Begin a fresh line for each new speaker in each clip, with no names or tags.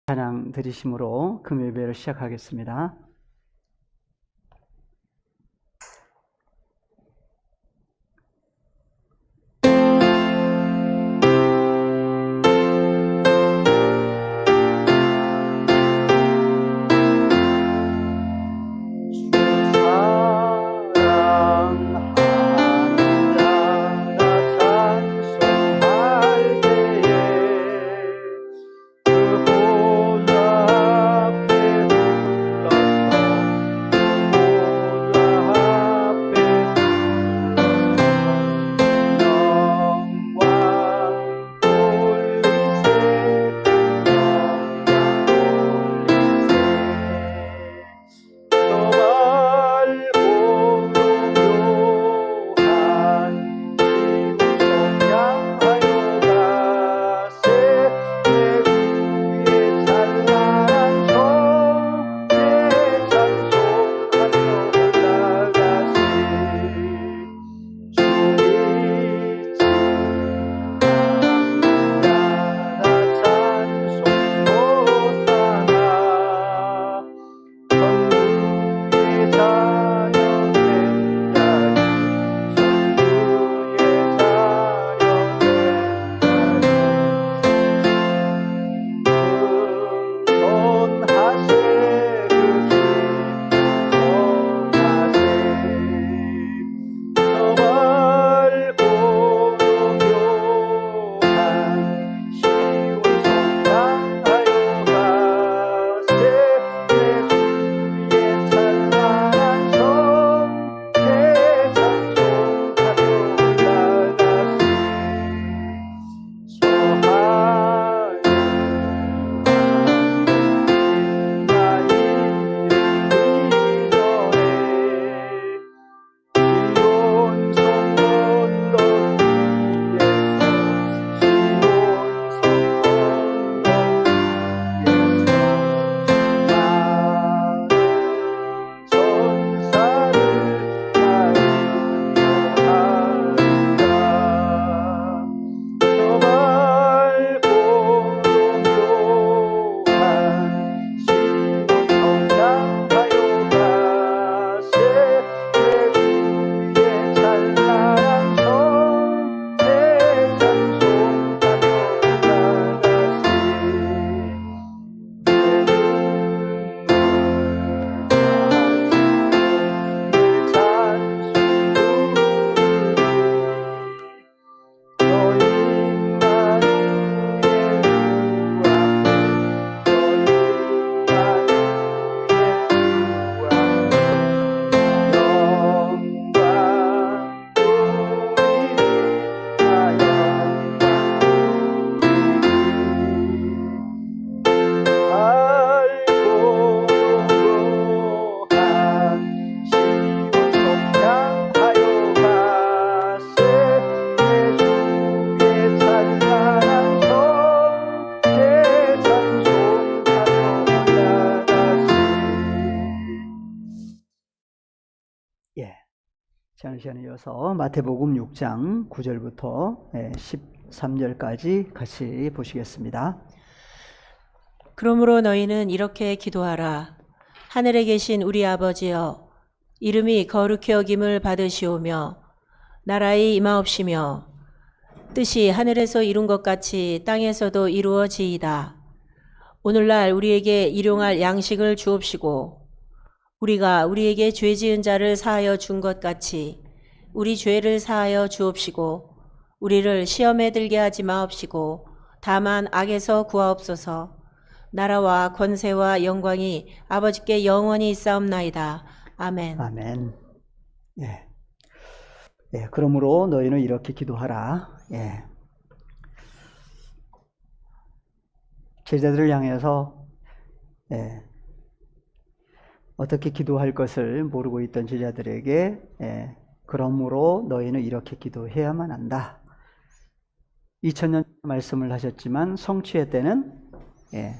찬양 드리심으로 금요 예배를 시작하겠습니다. 지난 시간에 이어서 마태복음 6장 9절부터 13절까지 같이 보시겠습니다.
그러므로 너희는 이렇게 기도하라. 하늘에 계신 우리 아버지여, 이름이 거룩히 여김을 받으시오며 나라의 임하옵시며 뜻이 하늘에서 이룬 것 같이 땅에서도 이루어지이다. 오늘날 우리에게 일용할 양식을 주옵시고 우리가 우리에게 죄 지은 자를 사하여 준 것 같이 우리 죄를 사하여 주옵시고 우리를 시험에 들게 하지 마옵시고 다만 악에서 구하옵소서. 나라와 권세와 영광이 아버지께 영원히 있사옵나이다. 아멘.
아멘. 그러므로 너희는 이렇게 기도하라. 제자들을 향해서 어떻게 기도할 것을 모르고 있던 제자들에게 그러므로 너희는 이렇게 기도해야만 한다. 2000년 말씀을 하셨지만 성취의 때는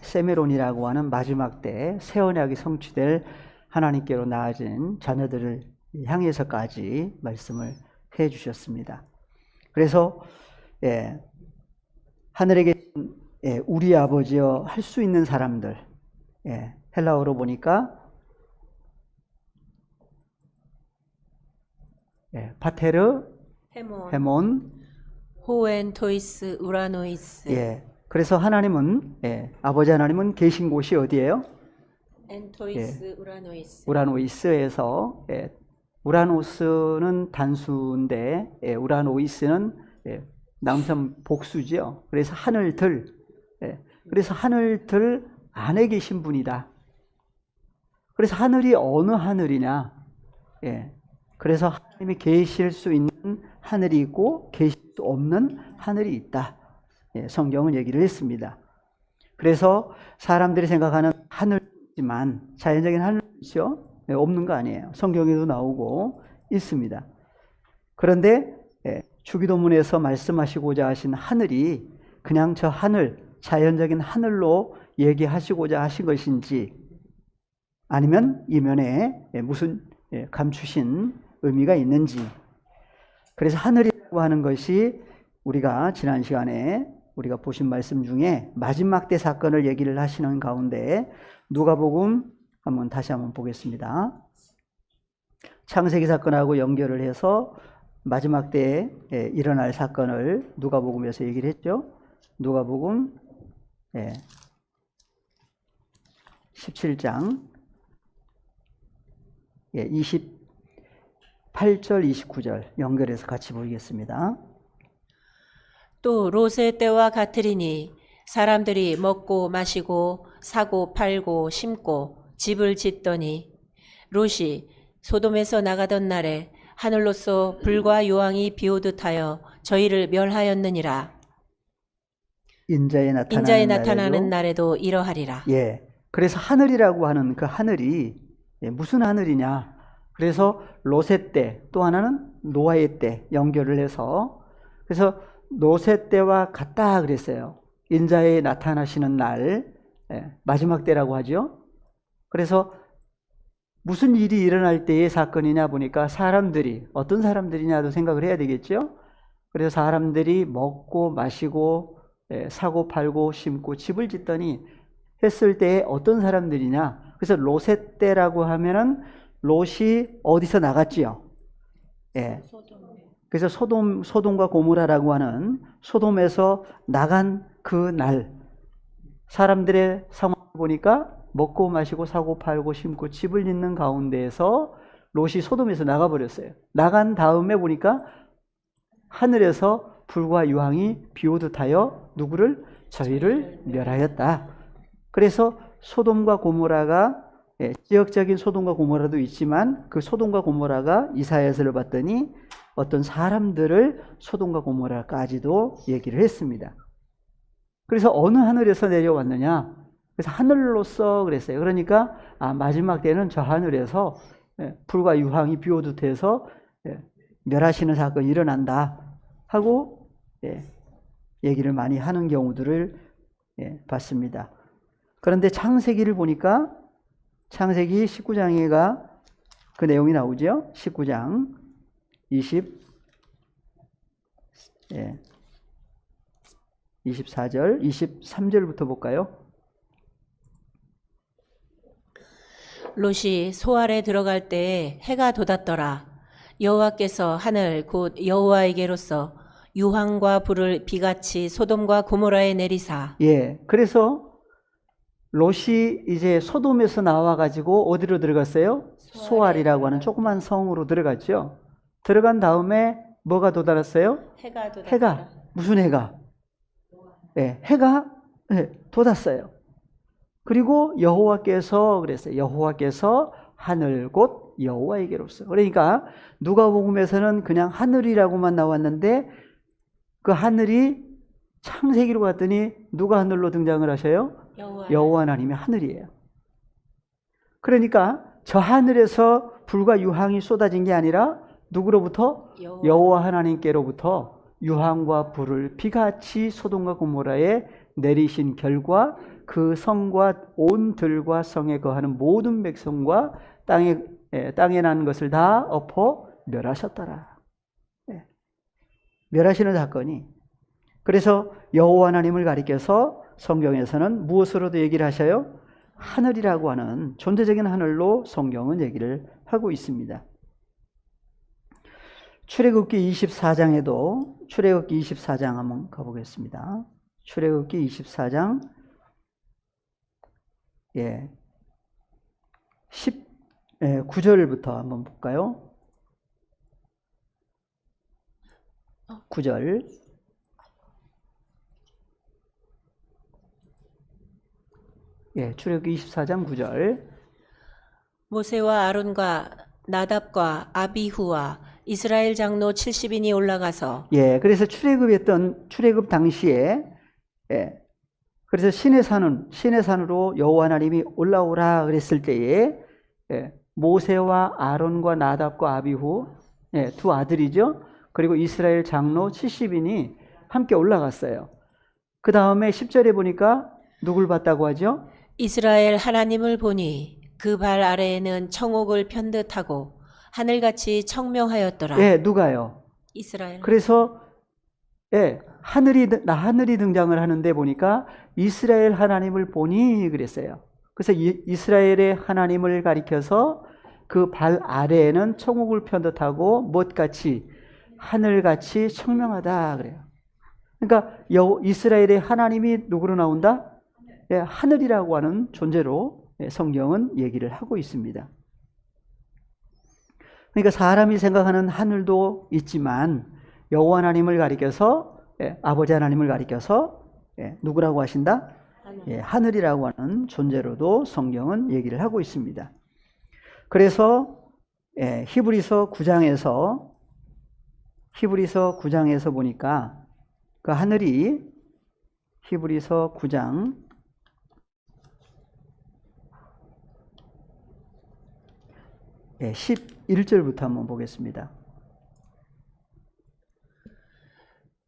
세메론이라고 하는 마지막 때 새 언약이 성취될 하나님께로 나아진 자녀들을 향해서까지 말씀을 해주셨습니다. 그래서 하늘에 계신 우리 아버지여 할 수 있는 사람들. 헬라어로 보니까 파테르, 헤몬,
호엔 토이스 우라노이스.
그래서 하나님은 아버지 하나님은 계신 곳이 어디예요?
엔토이스 우라노이스.
우라노이스에서 우라노스는 단수인데 우라노이스는 남성 복수지요. 그래서 하늘들. 그래서 하늘들 안에 계신 분이다. 그래서 하늘이 어느 하늘이냐? 그래서 하나님이 계실 수 있는 하늘이 있고 계실 수 없는 하늘이 있다. 성경은 얘기를 했습니다. 그래서 사람들이 생각하는 하늘이지만 자연적인 하늘이죠. 없는 거 아니에요. 성경에도 나오고 있습니다. 그런데 주기도문에서 말씀하시고자 하신 하늘이 그냥 저 하늘, 자연적인 하늘로 얘기하시고자 하신 것인지 아니면 이면에 무슨 감추신 의미가 있는지. 그래서 하늘이라고 하는 것이 우리가 지난 시간에 우리가 보신 말씀 중에 마지막 때 사건을 얘기를 하시는 가운데 누가복음 다시 한번 보겠습니다. 창세기 사건하고 연결을 해서 마지막 때에 일어날 사건을 누가복음에서 얘기를 했죠. 누가복음 17장 28절 29절 연결해서 같이 보겠습니다.
또 롯의 때와 같으리니 사람들이 먹고 마시고 사고 팔고 심고 집을 짓더니 롯이 소돔에서 나가던 날에 하늘로서 불과 요왕이 비오듯 하여 저희를 멸하였느니라. 인자에 나타나는 날에도 이러하리라.
그래서 하늘이라고 하는 그 하늘이 무슨 하늘이냐? 그래서 롯의 때, 또 하나는 노아의 때 연결을 해서 그래서 롯의 때와 같다 그랬어요. 인자에 나타나시는 날, 마지막 때라고 하죠. 그래서 무슨 일이 일어날 때의 사건이냐 보니까 사람들이 어떤 사람들이냐도 생각을 해야 되겠죠. 그래서 사람들이 먹고 마시고 사고 팔고 심고 집을 짓더니 했을 때에 어떤 사람들이냐. 그래서 롯의 때라고 하면은 롯이 어디서 나갔지요? 그래서 소돔과 고모라라고 하는 소돔에서 나간 그 날 사람들의 상황을 보니까 먹고 마시고 사고 팔고 심고 집을 짓는 가운데에서 롯이 소돔에서 나가버렸어요. 나간 다음에 보니까 하늘에서 불과 유황이 비오듯 하여 누구를? 저희를 멸하였다. 그래서 소돔과 고모라가 지역적인 소돔과 고모라도 있지만 그 소돔과 고모라가 이사야서를 봤더니 어떤 사람들을 소돔과 고모라까지도 얘기를 했습니다. 그래서 어느 하늘에서 내려왔느냐? 그래서 하늘로서 그랬어요. 그러니까 마지막 때는 저 하늘에서 불과 유황이 비오듯 해서 멸하시는 사건이 일어난다 하고 얘기를 많이 하는 경우들을 봤습니다. 그런데 창세기를 보니까 창세기 19장에가 그 내용이 나오죠. 19장 24절, 23절부터 볼까요?
롯이 소 아래 들어갈 때에 해가 돋았더라. 여호와께서 하늘 곧 여호와에게로서 유황과 불을 비같이 소돔과 고모라에 내리사.
그래서 롯이 이제 소돔에서 나와가지고 어디로 들어갔어요? 소알이라고 하는 조그만 성으로 들어갔죠. 들어간 다음에 뭐가 돋았어요?
해가 돋았더라.
해가. 무슨 해가? 해가 돋았어요. 그리고 여호와께서 그랬어요. 여호와께서 하늘 곧 여호와에게로서. 그러니까 누가복음에서는 그냥 하늘이라고만 나왔는데 그 하늘이 창세기로 갔더니 누가 하늘로 등장을 하셔요? 여호와 하나님이 하늘이에요. 그러니까 저 하늘에서 불과 유황이 쏟아진 게 아니라 누구로부터? 여호와 하나님께로부터 유황과 불을 비같이 소돔과 고모라에 내리신 결과 그 성과 온 들과 성에 거하는 모든 백성과 땅에 나는 것을 다 엎어 멸하셨더라. 멸하시는 사건이. 그래서 여호와 하나님을 가리켜서 성경에서는 무엇으로도 얘기를 하셔요? 하늘이라고 하는 존재적인 하늘로 성경은 얘기를 하고 있습니다. 출애굽기 24장에도 출애굽기 24장 한번 가보겠습니다. 출애굽기 24장 9절부터 한번 볼까요? 9절. 출애굽기 24장 9절.
모세와 아론과 나답과 아비후와 이스라엘 장로 70인이 올라가서
그래서 출애굽 당시에 그래서 시내 산으로 여호와 하나님이 올라오라 그랬을 때에 모세와 아론과 나답과 아비후 두 아들이죠. 그리고 이스라엘 장로 70인이 함께 올라갔어요. 그 다음에 10절에 보니까 누굴 봤다고 하죠?
이스라엘 하나님을 보니 그 발 아래에는 청옥을 편듯하고 하늘같이 청명하였더라.
누가요?
이스라엘.
그래서 하늘이 등장을 하는데 보니까 이스라엘 하나님을 보니 그랬어요. 그래서 이스라엘의 하나님을 가리켜서 그 발 아래에는 청옥을 편듯하고 무엇같이 하늘같이 청명하다 그래요. 그러니까 이스라엘의 하나님이 누구로 나온다? 하늘이라고 하는 존재로 성경은 얘기를 하고 있습니다. 그러니까 사람이 생각하는 하늘도 있지만 여호와 하나님을 가리켜서 아버지 하나님을 가리켜서 누구라고 하신다? 하늘이라고 하는 존재로도 성경은 얘기를 하고 있습니다. 그래서 히브리서 9장에서 보니까 그 하늘이 히브리서 9장 11절부터 한번 보겠습니다.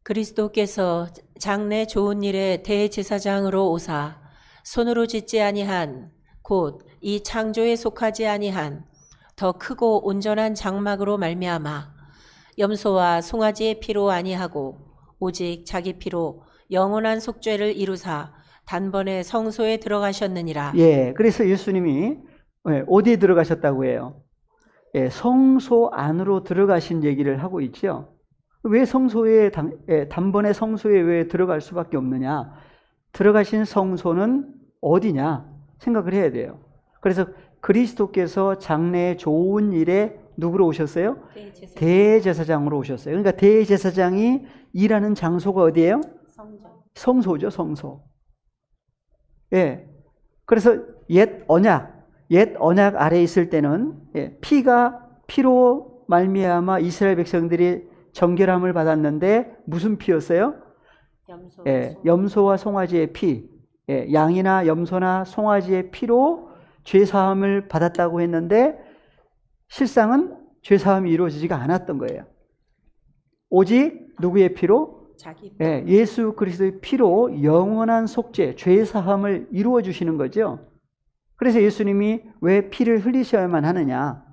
그리스도께서 장래 좋은 일에 대제사장으로 오사 손으로 짓지 아니한 곧 이 창조에 속하지 아니한 더 크고 온전한 장막으로 말미암아 염소와 송아지의 피로 아니하고 오직 자기 피로 영원한 속죄를 이루사 단번에 성소에 들어가셨느니라.
그래서 예수님이 어디에 들어가셨다고 해요? 성소 안으로 들어가신 얘기를 하고 있죠. 왜 단번에 성소에 왜 들어갈 수밖에 없느냐? 들어가신 성소는 어디냐? 생각을 해야 돼요. 그래서 그리스도께서 장래에 좋은 일에 누구로 오셨어요? 대제사장으로 오셨어요. 그러니까 대제사장이 일하는 장소가 어디예요? 성소죠, 성소. 그래서 옛 언약 아래에 있을 때는 피로 말미암아 이스라엘 백성들이 정결함을 받았는데 무슨 피였어요? 염소와 송아지의 피. 양이나 염소나 송아지의 피로 죄사함을 받았다고 했는데 실상은 죄사함이 이루어지지가 않았던 거예요. 오직 누구의 피로? 예수 그리스도의 피로 영원한 속죄, 죄사함을 이루어 주시는 거죠. 그래서 예수님이 왜 피를 흘리셔야만 하느냐?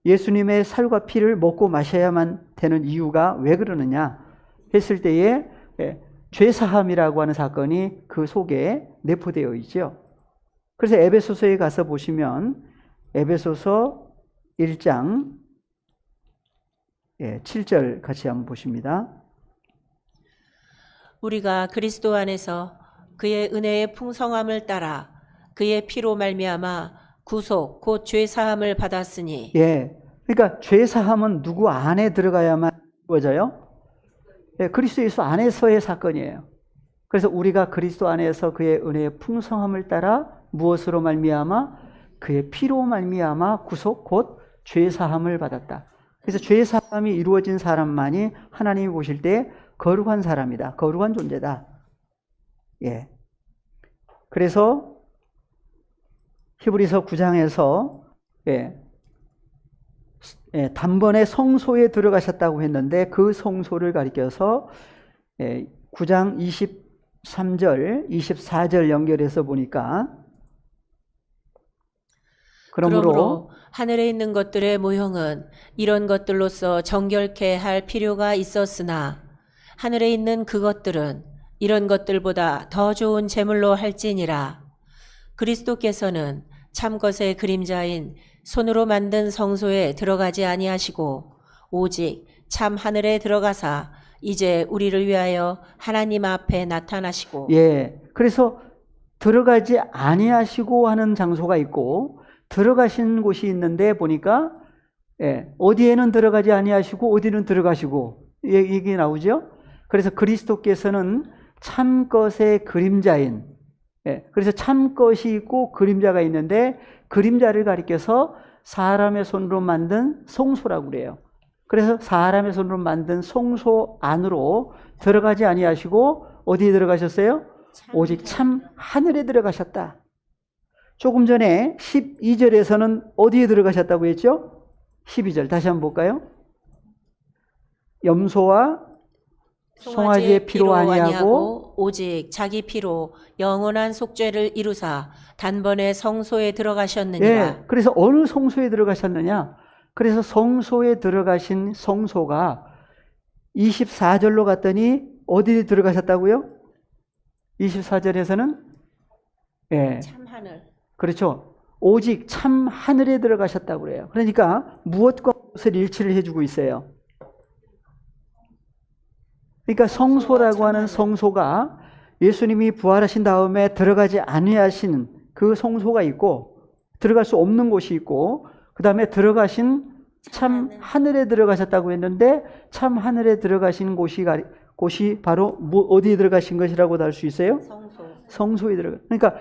예수님의 살과 피를 먹고 마셔야만 되는 이유가 왜 그러느냐 했을 때에 죄사함이라고 하는 사건이 그 속에 내포되어 있죠. 그래서 에베소서에 가서 보시면 에베소서 1장 7절 같이 한번 보십니다.
우리가 그리스도 안에서 그의 은혜의 풍성함을 따라 그의 피로 말미암아 구속 곧 죄사함을 받았으니.
그러니까 죄사함은 누구 안에 들어가야만 이루어져요? 그리스도 예수 안에서의 사건이에요. 그래서 우리가 그리스도 안에서 그의 은혜의 풍성함을 따라 무엇으로 말미암아? 그의 피로 말미암아 구속 곧 죄사함을 받았다. 그래서 죄사함이 이루어진 사람만이 하나님이 보실 때 거룩한 사람이다. 거룩한 존재다. 그래서 히브리서 9장에서 단번에 성소에 들어가셨다고 했는데 그 성소를 가리켜서 9장 23절, 24절 연결해서 보니까 그러므로
하늘에 있는 것들의 모형은 이런 것들로서 정결케 할 필요가 있었으나 하늘에 있는 그것들은 이런 것들보다 더 좋은 제물로 할지니라. 그리스도께서는 참것의 그림자인 손으로 만든 성소에 들어가지 아니하시고 오직 참 하늘에 들어가사 이제 우리를 위하여 하나님 앞에 나타나시고.
예. 그래서 들어가지 아니하시고 하는 장소가 있고 들어가신 곳이 있는데 보니까 어디에는 들어가지 아니하시고 어디는 들어가시고 얘기 나오죠. 그래서 그리스도께서는 참것의 그림자인, 그래서 참것이 있고 그림자가 있는데 그림자를 가리켜서 사람의 손으로 만든 성소라고 그래요. 그래서 사람의 손으로 만든 성소 안으로 들어가지 아니하시고 어디에 들어가셨어요? 오직 참 하늘에 들어가셨다. 조금 전에 12절에서는 어디에 들어가셨다고 했죠? 12절 다시 한번 볼까요? 염소와 송아지의 피로 아니하고
오직 자기 피로 영원한 속죄를 이루사 단번에 성소에 들어가셨느니라.
예, 그래서 어느 성소에 들어가셨느냐? 그래서 성소에 들어가신 성소가 24절로 갔더니 어디에 들어가셨다고요? 24절에서는
참 하늘.
그렇죠. 오직 참 하늘에 들어가셨다고 그래요. 그러니까 무엇과 무엇을 일치를 해주고 있어요. 그러니까 성소라고 하는 성소가 예수님이 부활하신 다음에 들어가지 아니하신 그 성소가 있고 들어갈 수 없는 곳이 있고 그 다음에 들어가신 참 하늘에 들어가셨다고 했는데 참 하늘에 들어가신 곳이 바로 어디에 들어가신 것이라고 할 수 있어요? 성소에 들어가. 그러니까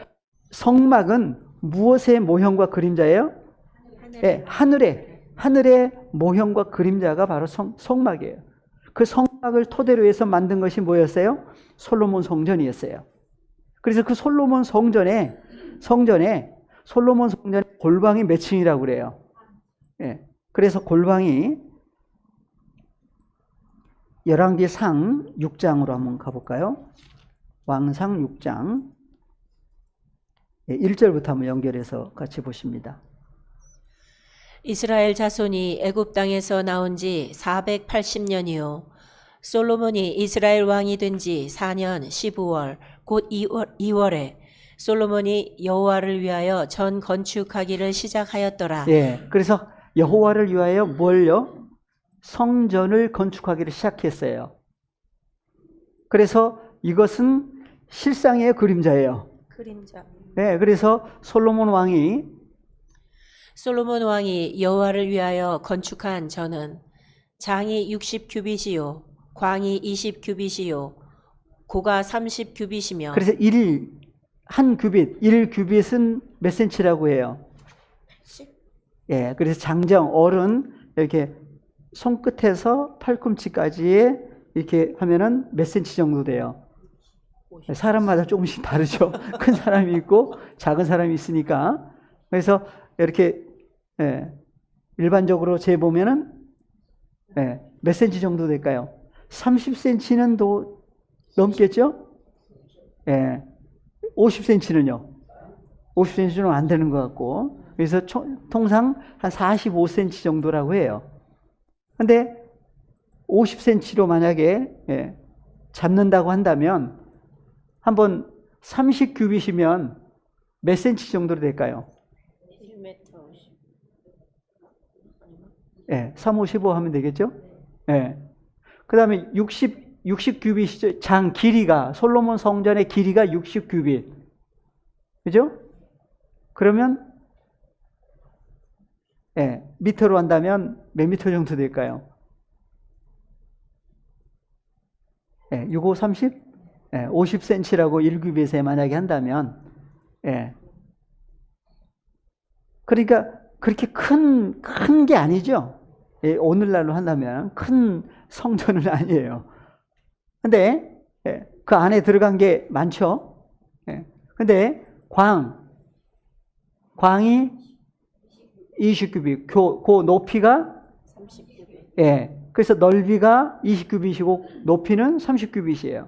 성막은 무엇의 모형과 그림자예요? 하늘의 모형과 그림자가 바로 성막이에요. 그 성막을 토대로 해서 만든 것이 뭐였어요? 솔로몬 성전이었어요. 그래서 그 솔로몬 성전에 골방이 몇 층이라고 그래요? 그래서 골방이 열왕기상 6장으로 한번 가볼까요? 왕상 6장 1절부터 한번 연결해서 같이 보십니다.
이스라엘 자손이 애굽 땅에서 나온 지 480년이요 솔로몬이 이스라엘 왕이 된 지 4년 15월 곧 2월에 솔로몬이 여호와를 위하여 전 건축하기를 시작하였더라.
그래서 여호와를 위하여 뭘요? 성전을 건축하기를 시작했어요. 그래서 이것은 실상의 그림자예요.
그림자.
그래서 솔로몬 왕이
여호와를 위하여 건축한 전은 장이 60규빗이요 광이 20규빗이요 고가 30규빗이며.
그래서 1규빗은 몇 센치라고 해요? 80? 그래서 장정 어른 이렇게 손끝에서 팔꿈치까지의 이렇게 하면은 몇 센치 정도 돼요? 사람마다 조금씩 다르죠. 큰 사람이 있고 작은 사람이 있으니까. 그래서 이렇게 일반적으로 재보면은 몇 센치 정도 될까요? 30cm는 더 넘겠죠? 50cm는요? 50cm는 안 되는 것 같고. 그래서 통상 한 45cm 정도라고 해요. 근데 50cm로 만약에 잡는다고 한다면 한번 30규빗이면 몇 센치 정도로 될까요? 355 하면 되겠죠? 그 다음에 60규빗이죠. 장 길이가, 솔로몬 성전의 길이가 60규빗. 그죠? 그러면, 미터로 한다면 몇 미터 정도 될까요? 65, 30? 50cm라고 1규빗에 만약에 한다면, 그러니까 그렇게 큰 게 아니죠. 오늘날로 한다면 큰 성전은 아니에요. 근데 그 안에 들어간 게 많죠. 근데 광이 20규빗, 그 높이가 30규빗. 그래서 넓이가 20규빗이고 높이는 30규빗이에요.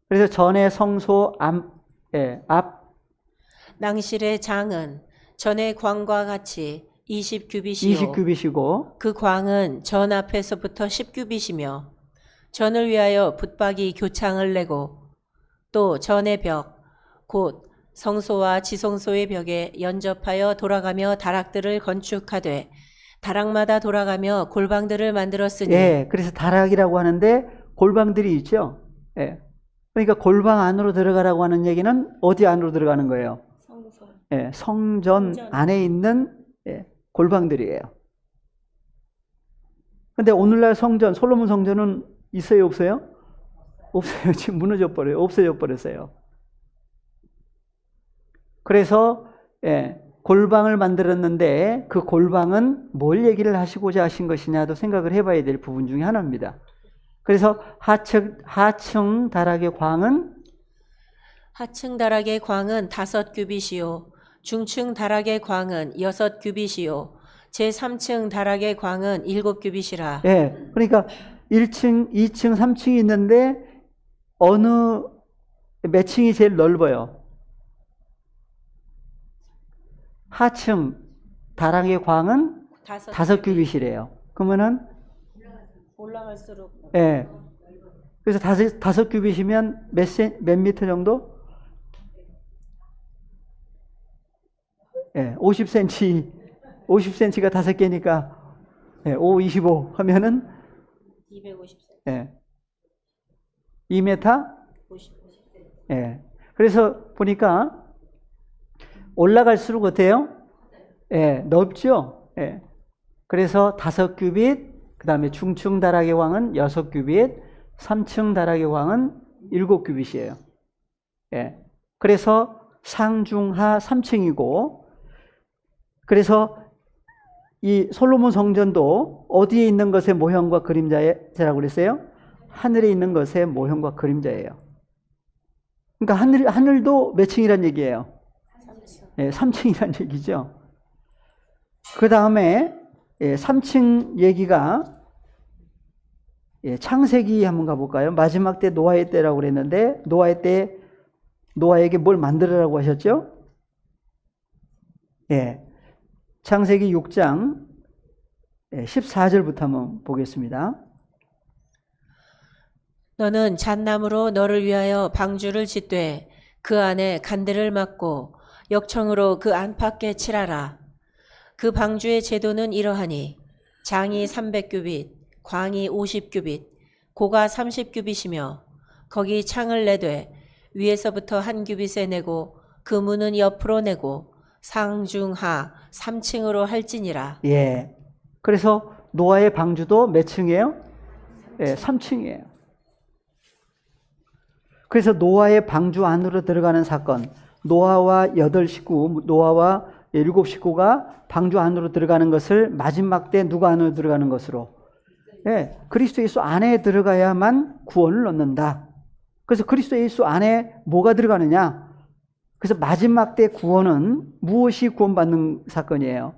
그래서 전의 성소 앞
낭실의 장은 전의 광과 같이 20규빗이요. 그 광은 전 앞에서부터 10규빗이며 전을 위하여 붙박이 교창을 내고 또 전의 벽, 곧 성소와 지성소의 벽에 연접하여 돌아가며 다락들을 건축하되 다락마다 돌아가며 골방들을 만들었으니
예, 그래서 다락이라고 하는데 골방들이 있죠. 예. 그러니까 골방 안으로 들어가라고 하는 얘기는 어디 안으로 들어가는 거예요?
성소.
예, 성전 안에 있는 예, 골방들이에요. 근데 오늘날 성전, 솔로몬 성전은 있어요, 없어요? 없어요. 지금 무너져 버려요. 없어져 버렸어요. 그래서 예, 골방을 만들었는데 그 골방은 뭘 얘기를 하시고자 하신 것이냐도 생각을 해봐야 될 부분 중에 하나입니다. 그래서 하층 다락의 광은
하층 다락의 광은 5규빗이요 중층 다락의 광은 6규빗이요 제3층 다락의 광은 7규빗이라.
예, 그러니까 1층, 2층, 3층이 있는데 어느 몇 층이 제일 넓어요? 하층 다락의 광은 5규빗이래요. 그러면은
올라갈수록
예. 그래서 5규빗이면 몇 미터 정도? 예, 50cm. 50cm가 5개니까 예, 5, 25 하면은
250cm.
예. 2m?
50.
예. 그래서 보니까 올라갈수록 어때요? 예, 넓죠? 예. 그래서 5규빗, 그 다음에 중층 다락의 광은 6규빗, 3층 다락의 광은 7규빗이에요. 예. 그래서 상중하 3층이고, 그래서 이 솔로몬 성전도 어디에 있는 것의 모형과 그림자라고 그랬어요? 하늘에 있는 것의 모형과 그림자예요. 그러니까 하늘도 몇 층이란 얘기예요? 3층. 예, 3층이란 얘기죠. 그 다음에 3층 얘기가 창세기 한번 가볼까요? 마지막 때 노아의 때라고 그랬는데 노아의 때 노아에게 뭘 만들으라고 하셨죠? 예, 창세기 6장 14절부터 한번 보겠습니다.
너는 잣나무로 너를 위하여 방주를 짓되 그 안에 간들을 막고 역청으로 그 안팎에 칠하라. 그 방주의 제도는 이러하니 장이 300규빗, 광이 50규빗, 고가 30규빗이며 거기 창을 내되 위에서부터 한 규빗에 내고 그 문은 옆으로 내고 상중하 3층으로 할지니라.
예. 그래서 노아의 방주도 몇 층이에요? 예, 3층이에요. 그래서 노아의 방주 안으로 들어가는 사건, 노아와 8식구, 노아와 7식구가 방주 안으로 들어가는 것을 마지막 때 누가 안으로 들어가는 것으로? 예, 그리스도 예수 안에 들어가야만 구원을 얻는다. 그래서 그리스도 예수 안에 뭐가 들어가느냐? 그래서 마지막 때 구원은 무엇이 구원받는 사건이에요?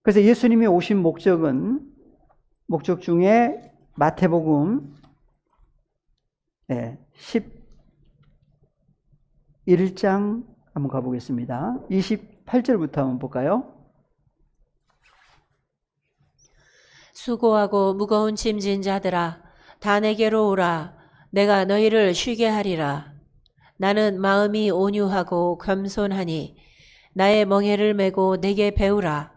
그래서 예수님이 오신 목적 중에 마태복음 11장 한번 가보겠습니다. 28절부터 한번 볼까요?
수고하고 무거운 짐진 자들아 다 내게로 오라. 내가 너희를 쉬게 하리라. 나는 마음이 온유하고 겸손하니 나의 멍에를 메고 내게 배우라.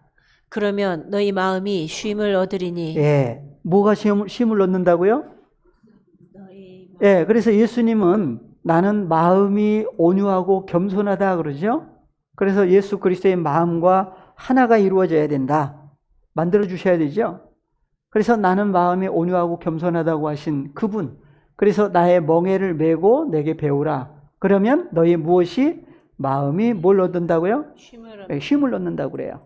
그러면 너희 마음이 쉼을 얻으리니.
예, 뭐가 쉼을 얻는다고요? 예, 그래서 예수님은 나는 마음이 온유하고 겸손하다 그러죠? 그래서 예수 그리스도의 마음과 하나가 이루어져야 된다. 만들어 주셔야 되죠? 그래서 나는 마음이 온유하고 겸손하다고 하신 그분. 그래서 나의 멍에를 메고 내게 배우라. 그러면 너희 무엇이 마음이 뭘 얻는다고요? 쉼을 얻는다고 그래요.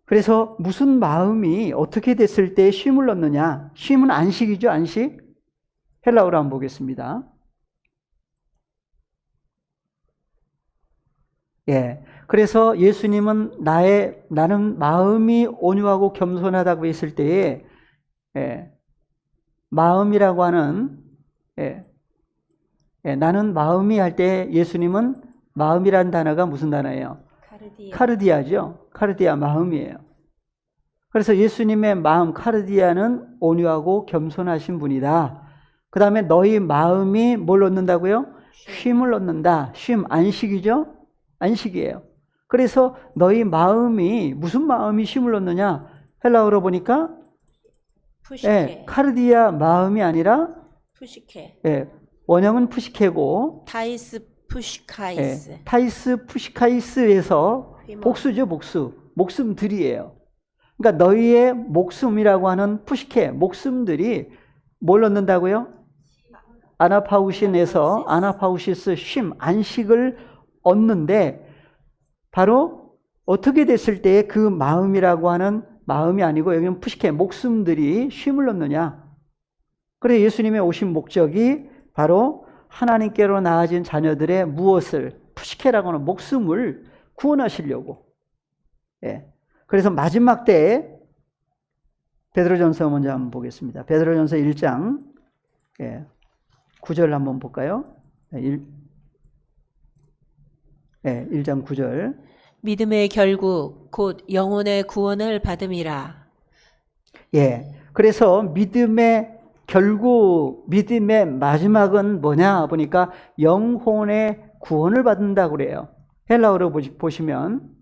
그래서 무슨 마음이 어떻게 됐을 때 쉼을 얻느냐? 쉼은 안식이죠, 안식. 헬라어로 한번 보겠습니다. 예. 그래서 예수님은 나는 마음이 온유하고 겸손하다고 했을 때에, 마음이라고 하는, 나는 마음이 할 때 예수님은 마음이라는 단어가 무슨 단어예요? 카르디아죠. 카르디아 마음이에요. 그래서 예수님의 마음 카르디아는 온유하고 겸손하신 분이다. 그 다음에 너희 마음이 뭘 얻는다고요? 쉼을 얻는다. 쉼, 안식이죠? 안식이에요. 그래서 너희 마음이, 무슨 마음이 쉼을 얻느냐? 헬라어로 보니까
푸시케.
카르디아 마음이 아니라
푸시케.
원형은 푸시케고
타이스 푸시카이스.
타이스 푸시카이스에서 복수죠, 복수. 목숨들이에요. 그러니까 너희의 목숨이라고 하는 푸시케, 목숨들이 뭘 얻는다고요? 아나파우신에서 아나파우시스 쉼, 안식을 얻는데 바로 어떻게 됐을 때 그 마음이라고 하는 마음이 아니고 여기는 푸시케, 목숨들이 쉼을 얻느냐. 그래서 예수님의 오신 목적이 바로 하나님께로 나아진 자녀들의 무엇을, 푸시케라고 하는 목숨을 구원하시려고. 그래서 마지막 때에 베드로전서 먼저 한번 보겠습니다. 베드로전서 1장 9절 한번 볼까요? 1장 9절.
믿음의 결국 곧 영혼의 구원을 받음이라.
그래서 믿음의 결국, 믿음의 마지막은 뭐냐 보니까 영혼의 구원을 받는다고 그래요. 헬라어로 보시면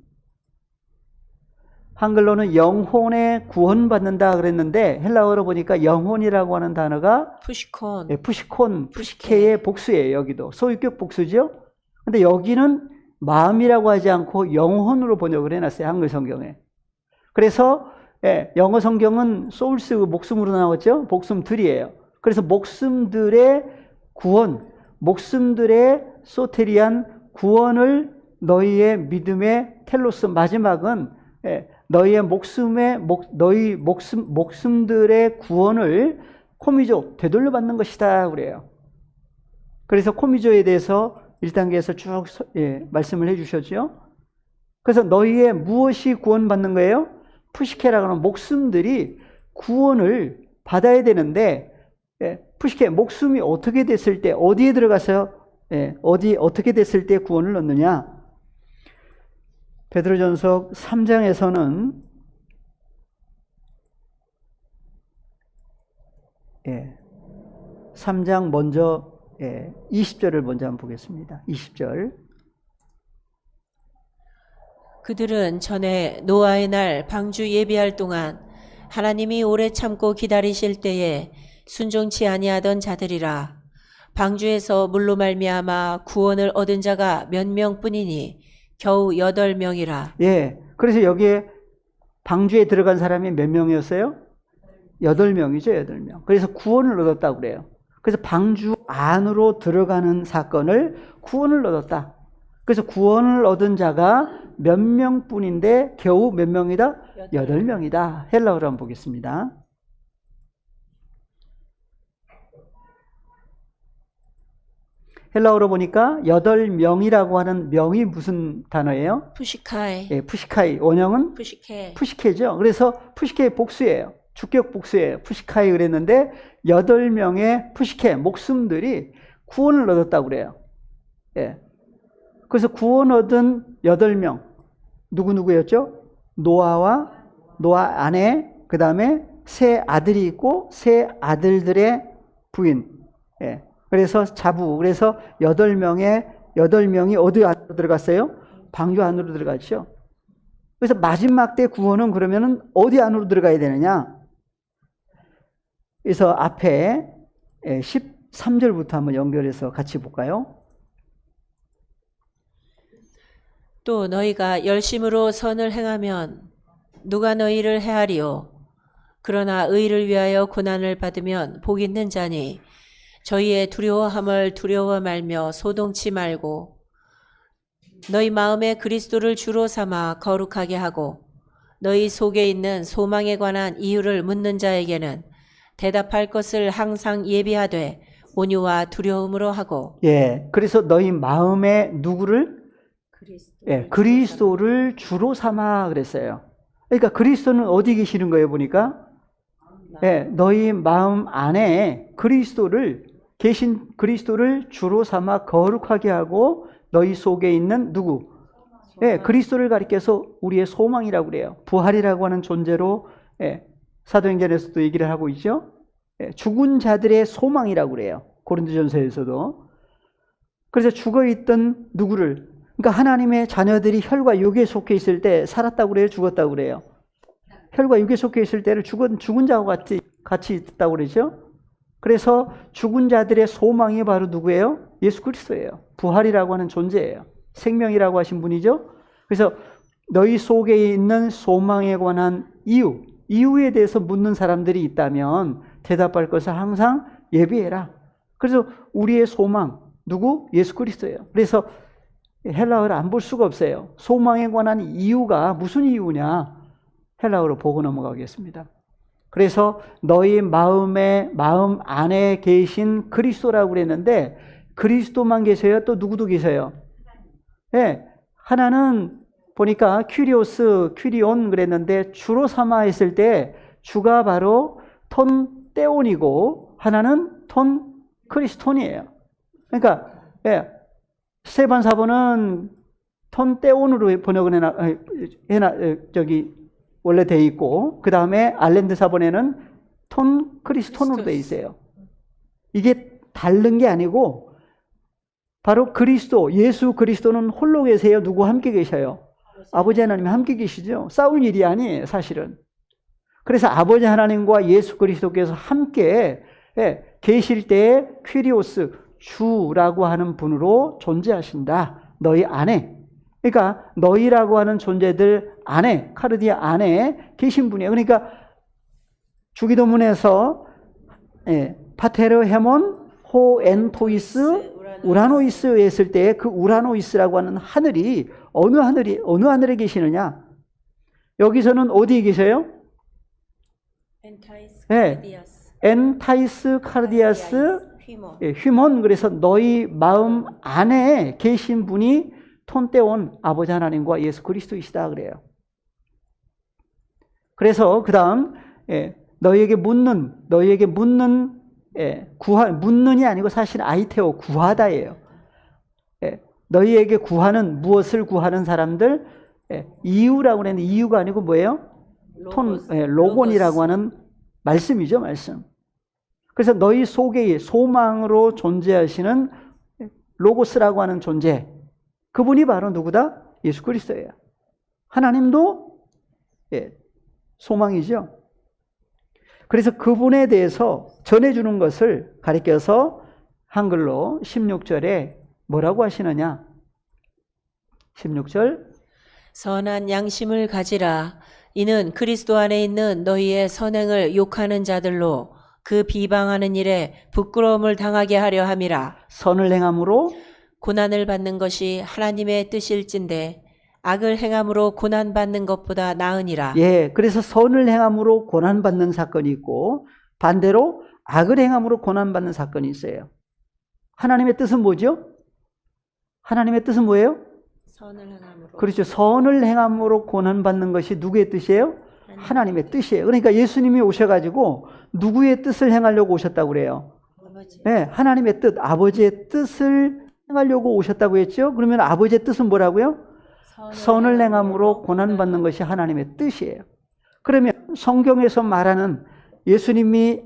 한글로는 영혼의 구원받는다 그랬는데 헬라어로 보니까 영혼이라고 하는 단어가
푸시콘.
푸시콘, 푸시케의 복수예요. 여기도 소유격 복수죠. 근데 여기는 마음이라고 하지 않고 영혼으로 번역을 해놨어요. 한글 성경에. 그래서 영어 성경은 소울스, 목숨으로 나왔죠. 목숨들이에요. 그래서 목숨들의 구원, 목숨들의 소테리안 구원을 너희의 믿음의 텔로스, 마지막은 너희의 목숨들의 구원을 코미조, 되돌려 받는 것이다 그래요. 그래서 코미조에 대해서 1단계에서 쭉 말씀을 해주셨죠. 그래서 너희의 무엇이 구원받는 거예요? 푸시케라고 하는 목숨들이 구원을 받아야 되는데, 푸시케, 목숨이 어떻게 됐을 때, 어디에 들어가서, 어떻게 됐을 때 구원을 얻느냐? 베드로전서 3장에서는 3장 먼저 20절을 먼저 한번 보겠습니다. 20절.
그들은 전에 노아의 날 방주 예비할 동안 하나님이 오래 참고 기다리실 때에 순종치 아니하던 자들이라. 방주에서 물로 말미암아 구원을 얻은 자가 몇 명뿐이니 겨우 8명이라.
그래서 여기에 방주에 들어간 사람이 몇 명이었어요? 8명이죠, 8명. 그래서 구원을 얻었다고 그래요. 그래서 방주 안으로 들어가는 사건을 구원을 얻었다. 그래서 구원을 얻은 자가 몇 명뿐인데 겨우 몇 명이다? 8명이다. 헬라어로 한번 보겠습니다. 헬라어로 보니까 8명이라고 하는 명이 무슨 단어예요?
푸시카이.
푸시카이. 원형은
푸시케.
푸시케죠. 그래서 푸시케의 복수예요. 주격 복수예요. 푸시카이 그랬는데 8명의 푸시케 목숨들이 구원을 얻었다고 그래요. 그래서 구원 얻은 8명 누구였죠? 노아 아내, 그 다음에 세 아들이 있고 세 아들들의 부인. 그래서 자부. 그래서 8명이 어디 안으로 들어갔어요? 방주 안으로 들어갔죠. 그래서 마지막 때 구원은 그러면은 어디 안으로 들어가야 되느냐? 그래서 앞에 13절부터 한번 연결해서 같이 볼까요?
또 너희가 열심으로 선을 행하면 누가 너희를 해하리요? 그러나 의를 위하여 고난을 받으면 복 있는 자니 저희의 두려워함을 두려워 말며 소동치 말고 너희 마음에 그리스도를 주로 삼아 거룩하게 하고 너희 속에 있는 소망에 관한 이유를 묻는 자에게는 대답할 것을 항상 예비하되 온유와 두려움으로 하고.
그래서 너희 마음에 누구를? 그리스도를 주로 삼아 그랬어요. 그러니까 그리스도는 어디 계시는 거예요 보니까? 너희 마음 안에 그리스도를 주로 삼아 거룩하게 하고 너희 속에 있는 누구? 그리스도를 가리켜서 우리의 소망이라고 그래요. 부활이라고 하는 존재로 사도행전에서도 얘기를 하고 있죠. 죽은 자들의 소망이라고 그래요. 고린도전서에서도. 그래서 죽어있던 누구를, 그러니까 하나님의 자녀들이 혈과 육에 속해 있을 때 살았다고 그래요? 죽었다고 그래요? 혈과 육에 속해 있을 때를 죽은 자와 같이 있다고 그러죠? 그래서 죽은 자들의 소망이 바로 누구예요? 예수 그리스도예요. 부활이라고 하는 존재예요. 생명이라고 하신 분이죠. 그래서 너희 속에 있는 소망에 관한 이유에 대해서 묻는 사람들이 있다면 대답할 것을 항상 예비해라. 그래서 우리의 소망, 누구? 예수 그리스도예요. 그래서 헬라어를 안 볼 수가 없어요. 소망에 관한 이유가 무슨 이유냐? 헬라어로 보고 넘어가겠습니다. 그래서 너희 마음 안에 계신 그리스도라고 그랬는데 그리스도만 계세요? 또 누구도 계세요? 네, 하나는 보니까 큐리온 그랬는데 주로 삼아 했을 때 주가 바로 톤 떼온이고 하나는 톤 크리스톤이에요. 그러니까 스테반 사본은 톤 떼온으로 번역을 원래 돼 있고 그 다음에 알렌드 사본에는 톤 크리스톤으로 돼 있어요. 이게 다른 게 아니고 바로 그리스도, 예수 그리스도는 홀로 계세요? 누구 함께 계셔요? 아버지 하나님 함께 계시죠? 싸울 일이 아니에요, 사실은. 그래서 아버지 하나님과 예수 그리스도께서 함께 계실 때에 퀴리오스, 주라고 하는 분으로 존재하신다. 너희 안에. 그러니까 너희라고 하는 존재들 안에, 카르디아 안에 계신 분이에요. 그러니까 주기도문에서 파테르 헤몬 호 엔토이스 우라노이스 했을 때 그 우라노이스라고 하는 하늘이 어느 하늘에 계시느냐? 여기서는 어디에 계세요? 엔타이스 카르디아스 휘몬. 그래서 너희 마음 안에 계신 분이 톤떼온 아버지 하나님과 예수 그리스도이시다 그래요. 그래서 그 다음 너희에게 묻는 묻는이 아니고 사실 아이테오 구하다예요. 너희에게 구하는 무엇을 구하는 사람들 이유라고 그랬는데 이유가 아니고 뭐예요? 로곤이라고 하는 말씀이죠, 말씀. 그래서 너희 속에 소망으로 존재하시는 로고스라고 하는 존재, 그분이 바로 누구다? 예수 그리스도예요. 하나님도 소망이죠. 그래서 그분에 대해서 전해주는 것을 가리켜서 한글로 16절에 뭐라고 하시느냐? 16절
선한 양심을 가지라. 이는 그리스도 안에 있는 너희의 선행을 욕하는 자들로 그 비방하는 일에 부끄러움을 당하게 하려 함이라.
선을 행함으로
고난을 받는 것이 하나님의 뜻일진데 악을 행함으로 고난받는 것보다 나으니라.
그래서 선을 행함으로 고난받는 사건이 있고 반대로 악을 행함으로 고난받는 사건이 있어요. 하나님의 뜻은 뭐죠? 하나님의 뜻은 뭐예요?
선을 행함으로.
그렇죠. 선을 행함으로 고난받는 것이 누구의 뜻이에요? 하나님의 뜻이에요. 그러니까 예수님이 오셔가지고 누구의 뜻을 행하려고 오셨다고 그래요?
아버지.
하나님의 뜻, 아버지의 뜻을 행하려고 오셨다고 했죠? 그러면 아버지의 뜻은 뭐라고요? 선을 행함으로 고난받는 것이 하나님의 뜻이에요. 그러면 성경에서 말하는 예수님이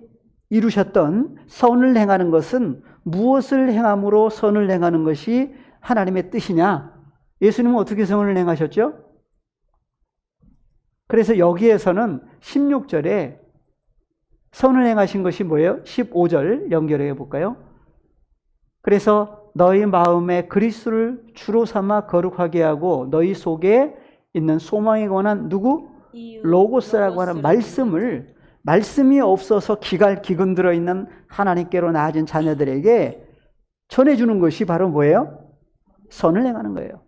이루셨던 선을 행하는 것은 무엇을 행함으로 선을 행하는 것이 하나님의 뜻이냐? 예수님은 어떻게 선을 행하셨죠? 그래서 여기에서는 16절에 선을 행하신 것이 뭐예요? 15절 연결해 볼까요? 그래서 너희 마음에 그리스도를 주로 삼아 거룩하게 하고 너희 속에 있는 소망에 관한 누구? 로고스라고 하는 말씀이 없어서 기근 들어있는 하나님께로 나아진 자녀들에게 전해주는 것이 바로 뭐예요? 선을 행하는 거예요.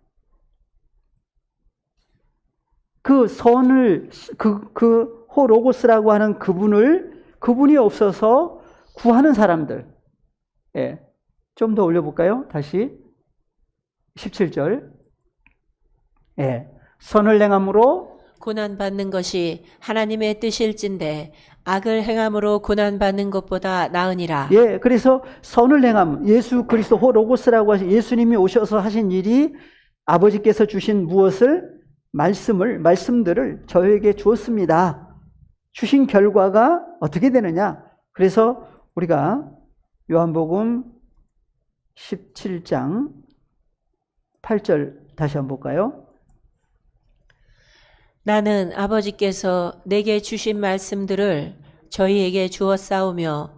그 선을 그 호로고스라고 하는 그분이 없어서 구하는 사람들. 좀 더 올려볼까요? 다시 17절. 선을 행함으로
고난받는 것이 하나님의 뜻일진데 악을 행함으로 고난받는 것보다 나으니라.
그래서 선을 행함, 예수 그리스도 호로고스라고 하신 예수님이 오셔서 하신 일이 아버지께서 주신 말씀들을 저에게 주었습니다. 주신 결과가 어떻게 되느냐? 그래서 우리가 요한복음 17장 8절 다시 한번 볼까요?
나는 아버지께서 내게 주신 말씀들을 저희에게 주었사오며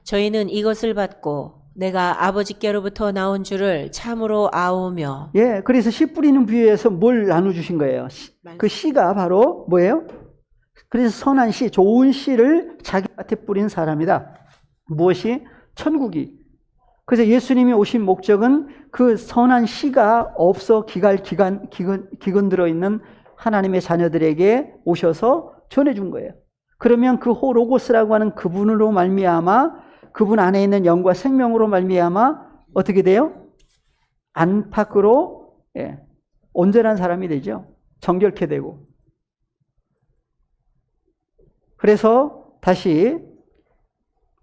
저희는 이것을 받고 내가 아버지께로부터 나온 줄을 참으로 아오며.
예, 그래서 씨 뿌리는 비유에서 뭘 나눠주신 거예요? 그 씨가 바로 뭐예요? 그래서 선한 씨, 좋은 씨를 자기 밭에 뿌린 사람이다. 무엇이? 천국이. 그래서 예수님이 오신 목적은 그 선한 씨가 없어 기근 들어있는 하나님의 자녀들에게 오셔서 전해준 거예요. 그러면 그 호로고스라고 하는 그분으로 말미암아, 그분 안에 있는 영과 생명으로 말미암아 어떻게 돼요? 안팎으로 온전한 사람이 되죠. 정결케 되고. 그래서 다시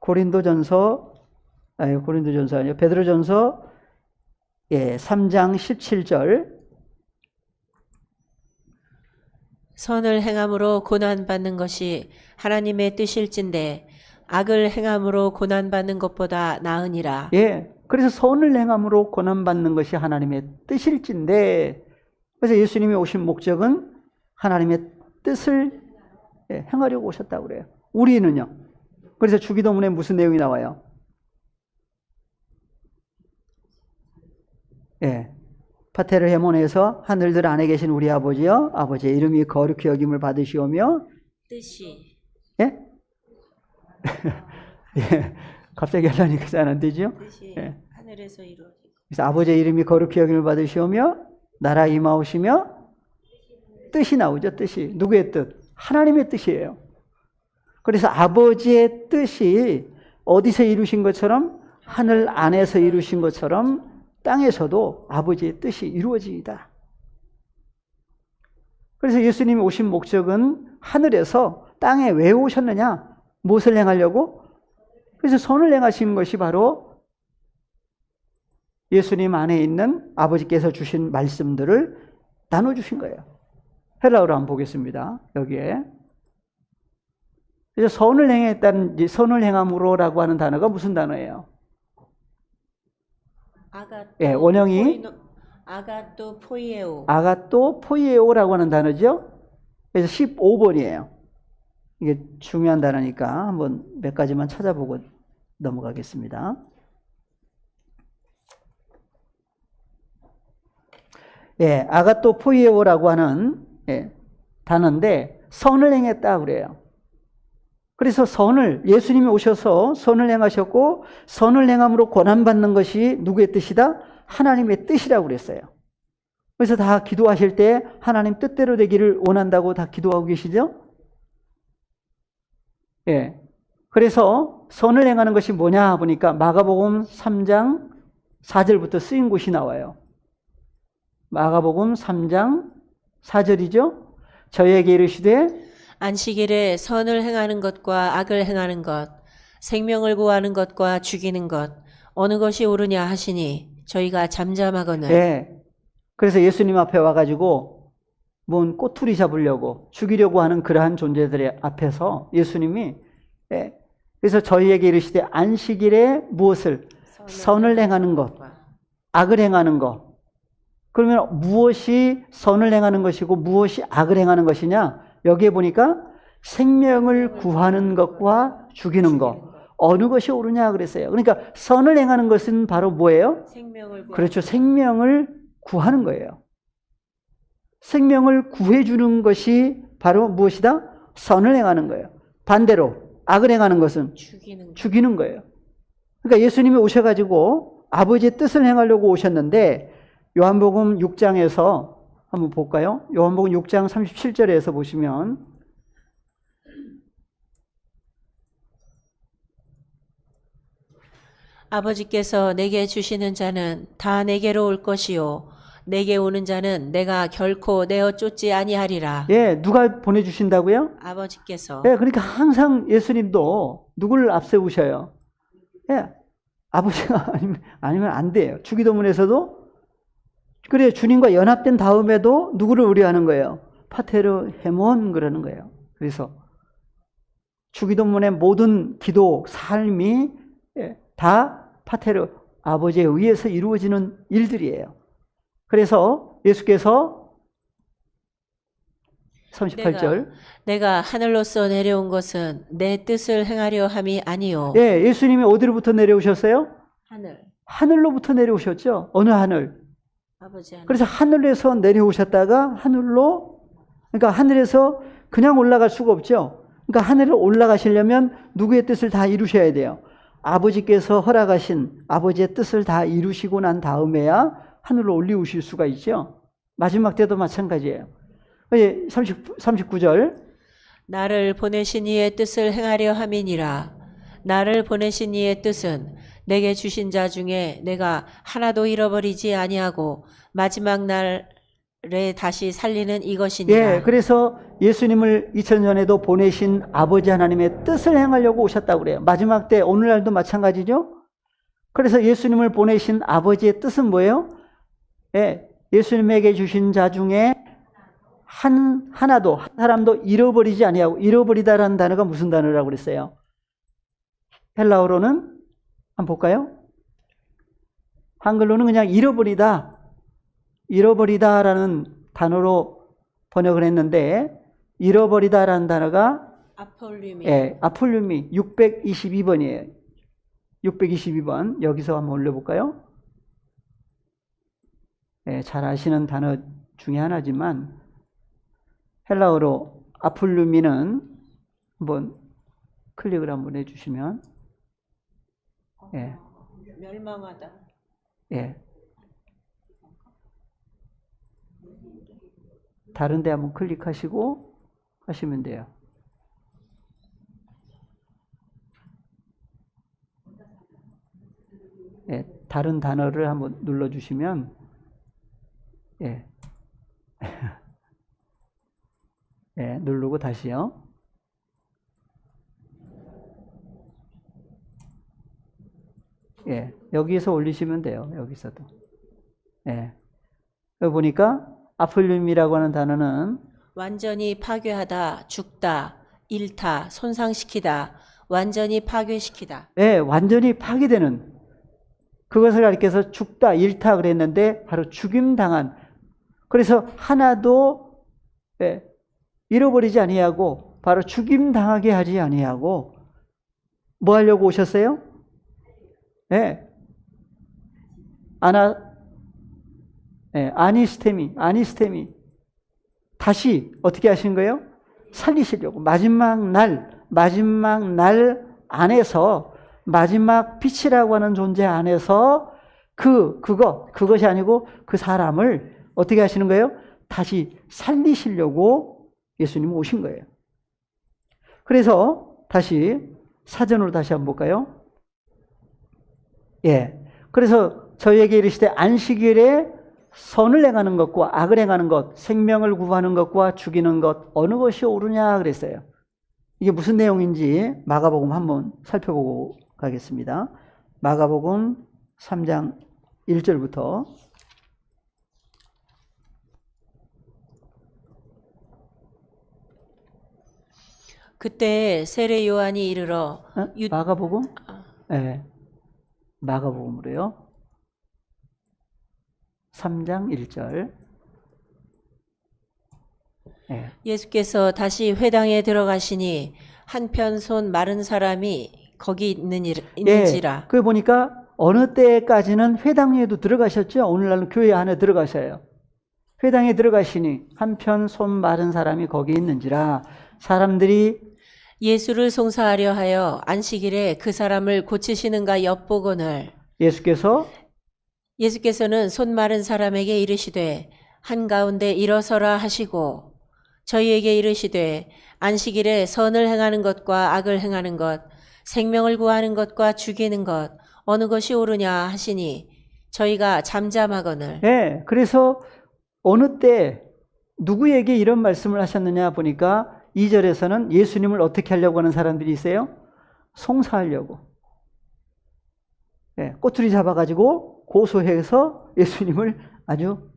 베드로전서 3장 17절.
선을 행함으로 고난받는 것이 하나님의 뜻일진데 악을 행함으로 고난받는 것보다 나으니라.
예. 그래서 선을 행함으로 고난받는 것이 하나님의 뜻일진데, 그래서 예수님이 오신 목적은 하나님의 뜻을 행하려고 오셨다고 그래요. 우리는요. 그래서 주기도문에 무슨 내용이 나와요? 예. 파테르 헤몬에서 하늘들 안에 계신 우리 아버지여, 아버지의 이름이 거룩히 여김을 받으시오며
뜻이.
예? 예. 갑자기 하려니까 잘 안 되죠?
뜻이
예.
하늘에서 이루어지고.
그래서 아버지의 이름이 거룩히 여김을 받으시오며 나라 임하오시며 뜻이 나오죠. 뜻이. 누구의 뜻? 하나님의 뜻이에요. 그래서 아버지의 뜻이 어디서 이루신 것처럼 하늘 안에서 이루신 것처럼 땅에서도 아버지의 뜻이 이루어지이다. 그래서 예수님이 오신 목적은 하늘에서 땅에 왜 오셨느냐? 무엇을 행하려고? 그래서 선을 행하신 것이 바로 예수님 안에 있는 아버지께서 주신 말씀들을 나눠주신 거예요. 헬라어로 한번 보겠습니다. 여기에. 그래서 선을 행했다는, 선을 행함으로라고 하는 단어가 무슨 단어예요? 예, 원형이
아가또 포이에오.
아가또 포이에오라고 하는 단어죠. 그래서 15번이에요. 이게 중요한 단어니까 한번 몇 가지만 찾아보고 넘어가겠습니다. 예, 아가또 포이에오라고 하는 단어인데 선을 행했다 그래요. 그래서 예수님이 오셔서 선을 행하셨고 선을 행함으로 고난받는 것이 누구의 뜻이다? 하나님의 뜻이라고 그랬어요. 그래서 다 기도하실 때 하나님 뜻대로 되기를 원한다고 다 기도하고 계시죠? 예. 그래서 선을 행하는 것이 뭐냐 보니까 마가복음 3장 4절부터 쓰인 곳이 나와요. 마가복음 3장 4절이죠. 저희에게 이르시되
안식일에 선을 행하는 것과 악을 행하는 것, 생명을 구하는 것과 죽이는 것, 어느 것이 옳으냐 하시니 저희가 잠잠하거늘.
네. 그래서 예수님 앞에 와가지고 뭔 꼬투리 잡으려고 죽이려고 하는 그러한 존재들의 앞에서 예수님이 그래서 저희에게 이르시되 안식일에 무엇을? 선을 행하는 것, 악을 행하는 것. 그러면 무엇이 선을 행하는 것이고 무엇이 악을 행하는 것이냐? 여기에 보니까 생명을 구하는 것과 죽이는 것. 어느 것이 옳으냐 그랬어요. 그러니까 선을 행하는 것은 바로 뭐예요? 그렇죠. 생명을 구하는 거예요. 생명을 구해주는 것이 바로 무엇이다? 선을 행하는 거예요. 반대로 악을 행하는 것은 죽이는 거예요. 그러니까 예수님이 오셔가지고 아버지의 뜻을 행하려고 오셨는데 요한복음 6장에서 한번 볼까요? 요한복음 6장 37절에서 보시면
아버지께서 내게 주시는 자는 다 내게로 올 것이요 내게 오는 자는 내가 결코 내어 쫓지 아니하리라.
예, 누가 보내주신다고요?
아버지께서.
예, 그러니까 항상 예수님도 누구를 앞세우셔요? 예, 아버지가 아니면 안 돼요. 주기도문에서도 그래 주님과 연합된 다음에도 누구를 의뢰하는 거예요? 파테르 헤몬 그러는 거예요. 그래서 주기도문의 모든 기도, 삶이 다 파테르, 아버지에 의해서 이루어지는 일들이에요. 그래서 예수께서 38절
내가 하늘로서 내려온 것은 내 뜻을 행하려 함이 아니요.
예, 예수님이 어디로부터 내려오셨어요?
하늘.
하늘로부터 내려오셨죠. 어느 하늘?
아버지 하늘.
그래서 하늘에서 내려오셨다가 하늘로, 그러니까 하늘에서 그냥 올라갈 수가 없죠. 그러니까 하늘을 올라가시려면 누구의 뜻을 다 이루셔야 돼요. 아버지께서 허락하신 아버지의 뜻을 다 이루시고 난 다음에야 하늘로 올리우실 수가 있죠. 마지막 때도 마찬가지예요. 39절
나를 보내신 이의 뜻을 행하려 함이니라. 나를 보내신 이의 뜻은 내게 주신 자 중에 내가 하나도 잃어버리지 아니하고 마지막 날에 다시 살리는 이것이니라.
예, 그래서 예수님을 2000년에도 보내신 아버지 하나님의 뜻을 행하려고 오셨다고 그래요. 마지막 때 오늘날도 마찬가지죠. 그래서 예수님을 보내신 아버지의 뜻은 뭐예요? 예, 예수님에게 주신 자 중에 한 사람도 잃어버리지 아니하고, 잃어버리다라는 단어가 무슨 단어라고 그랬어요? 헬라어로는 한번 볼까요? 한글로는 그냥 잃어버리다라는 단어로 번역을 했는데, 잃어버리다라는 단어가
아폴륨이.
예, 아폴륨이 622번이에요. 622번 여기서 한번 올려볼까요? 예, 잘 아시는 단어 중에 하나지만 헬라어로 아폴루미는 한번 클릭을 한번 해주시면 예,
멸망하다.
예, 다른 데 한번 클릭하시고 하시면 돼요. 예, 다른 단어를 한번 눌러주시면 예. 예, 누르고 다시요. 예, 여기에서 올리시면 돼요. 여기서도. 예. 여기 보니까 아폴륨이라고 하는 단어는
완전히 파괴하다, 죽다, 잃다, 손상시키다, 완전히 파괴시키다.
예, 완전히 파괴되는 그것을 가리켜서 죽다, 잃다 그랬는데 바로 죽임당한. 그래서 하나도 예, 잃어버리지 아니하고 바로 죽임당하게 하지 아니하고 뭐 하려고 오셨어요? 예. 아니스테미 다시 어떻게 하신 거예요? 살리시려고 마지막 날 안에서 마지막 빛이라고 하는 존재 안에서 그것이 아니고 그 사람을 어떻게 하시는 거예요? 다시 살리시려고 예수님이 오신 거예요. 그래서 다시 사전으로 다시 한번 볼까요? 예. 그래서 저희에게 이르시되 안식일에 선을 행하는 것과 악을 행하는 것, 생명을 구하는 것과 죽이는 것 어느 것이 옳으냐 그랬어요. 이게 무슨 내용인지 마가복음 한번 살펴보고 가겠습니다. 마가복음 3장 1절부터
그때 세례 요한이 이르러
마가복음? 네. 마가복음으로요. 3장 1절. 네.
예수께서 다시 회당에 들어가시니 한편 손 마른 사람이 거기 있는지라.
그 보니까 어느 때까지는 회당에도 들어가셨죠. 오늘날은 교회 안에 들어가셔요. 회당에 들어가시니 한편 손 마른 사람이 거기 있는지라. 사람들이
예수를 송사하려 하여 안식일에 그 사람을 고치시는가 엿보거늘 예수께서는 손 마른 사람에게 이르시되 한가운데 일어서라 하시고 저희에게 이르시되 안식일에 선을 행하는 것과 악을 행하는 것 생명을 구하는 것과 죽이는 것 어느 것이 옳으냐 하시니 저희가 잠잠하거늘.
네, 그래서 어느 때 누구에게 이런 말씀을 하셨느냐 보니까 2절에서는 예수님을 어떻게 하려고 하는 사람들이 있어요? 송사하려고. 네, 꼬투리 잡아가지고 고소해서 예수님을 아주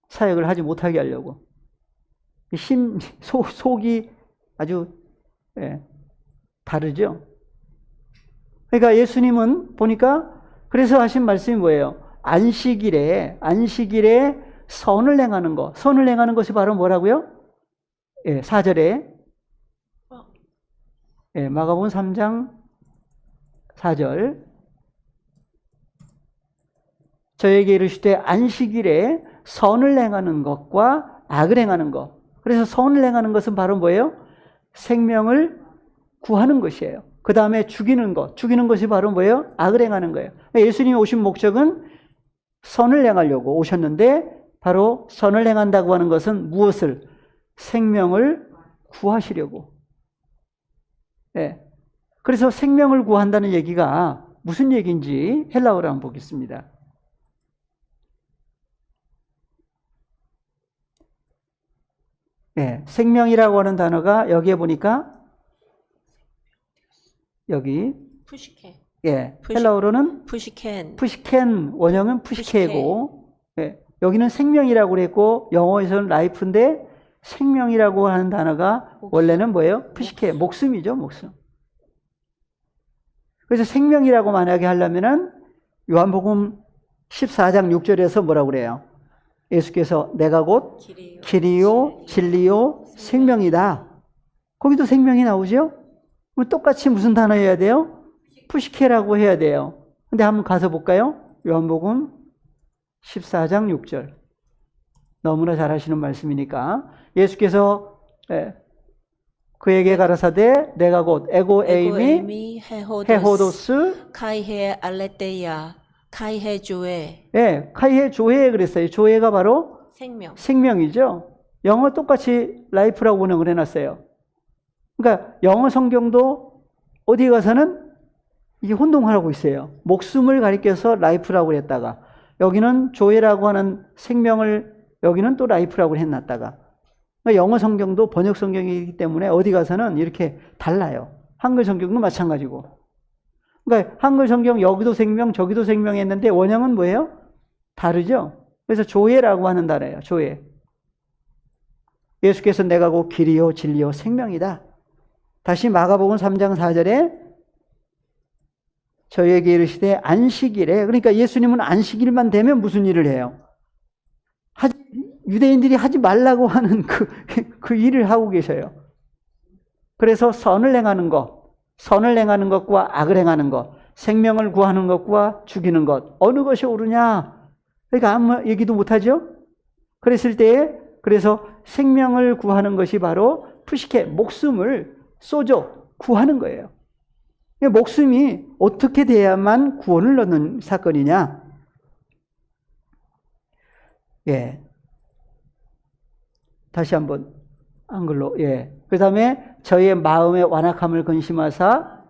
사역을 하지 못하게 하려고. 속이 아주 다르죠. 그러니까 예수님은 보니까 그래서 하신 말씀이 뭐예요? 안식일에 선을 행하는 것. 선을 행하는 것이 바로 뭐라고요? 4절에 마가복음 3장 4절 저에게 이르시되 안식일에 선을 행하는 것과 악을 행하는 것. 그래서 선을 행하는 것은 바로 뭐예요? 생명을 구하는 것이에요. 그 다음에 죽이는 것. 죽이는 것이 바로 뭐예요? 악을 행하는 거예요. 예수님이 오신 목적은 선을 행하려고 오셨는데 바로 선을 행한다고 하는 것은 무엇을? 생명을 구하시려고. 그래서 생명을 구한다는 얘기가 무슨 얘기인지 헬라어로 한번 보겠습니다. 생명이라고 하는 단어가 여기에 보니까 여기 헬라어로는 푸시켄 원형은 푸시케고 여기는 생명이라고 그랬고 영어에서는 라이프인데 생명이라고 하는 단어가 원래는 뭐예요? 푸시케 목숨이죠, 목숨. 그래서 생명이라고 만약에 하려면은 요한복음 14장 6절에서 뭐라고 그래요? 예수께서 내가 곧 길이요 진리요 생명이다. 거기도 생명이 나오죠? 그럼 똑같이 무슨 단어 해야 돼요? 푸시케라고 해야 돼요. 근데 한번 가서 볼까요? 요한복음 14장 6절. 너무나 잘 하시는 말씀이니까 예수께서 그에게 가라사대 내가 곧 에고 에이미 헤호도스
카이헤 알레테야 카이헤 조에
카이헤 조에 그랬어요. 조에가 바로 생명이죠. 영어 똑같이 라이프라고 번역을 해놨어요. 그러니까 영어 성경도 어디 가서는 이게 혼동하고 있어요. 목숨을 가리켜서 라이프라고 했다가 여기는 조에라고 하는 생명을 여기는 또 라이프라고 해놨다가 그러니까 영어 성경도 번역 성경이기 때문에 어디 가서는 이렇게 달라요. 한글 성경도 마찬가지고. 그러니까 한글 성경 여기도 생명 저기도 생명 했는데 원형은 뭐예요? 다르죠. 그래서 조회라고 하는 단어예요. 조회. 예수께서 내가 곧 길이요 진리요 생명이다. 다시 마가복음 3장 4절에 저희에게 이르시되 안식일에 그러니까 예수님은 안식일만 되면 무슨 일을 해요? 유대인들이 하지 말라고 하는 그 일을 하고 계셔요. 그래서 선을 행하는 것과 악을 행하는 것, 생명을 구하는 것과 죽이는 것, 어느 것이 옳으냐? 그러니까 아무 얘기도 못하죠? 그랬을 때에, 그래서 생명을 구하는 것이 바로 푸시케, 목숨을 쏘죠. 구하는 거예요. 목숨이 어떻게 돼야만 구원을 얻는 사건이냐? 다시 한번 한글로. 그 다음에 저희의 마음의 완악함을 근심하사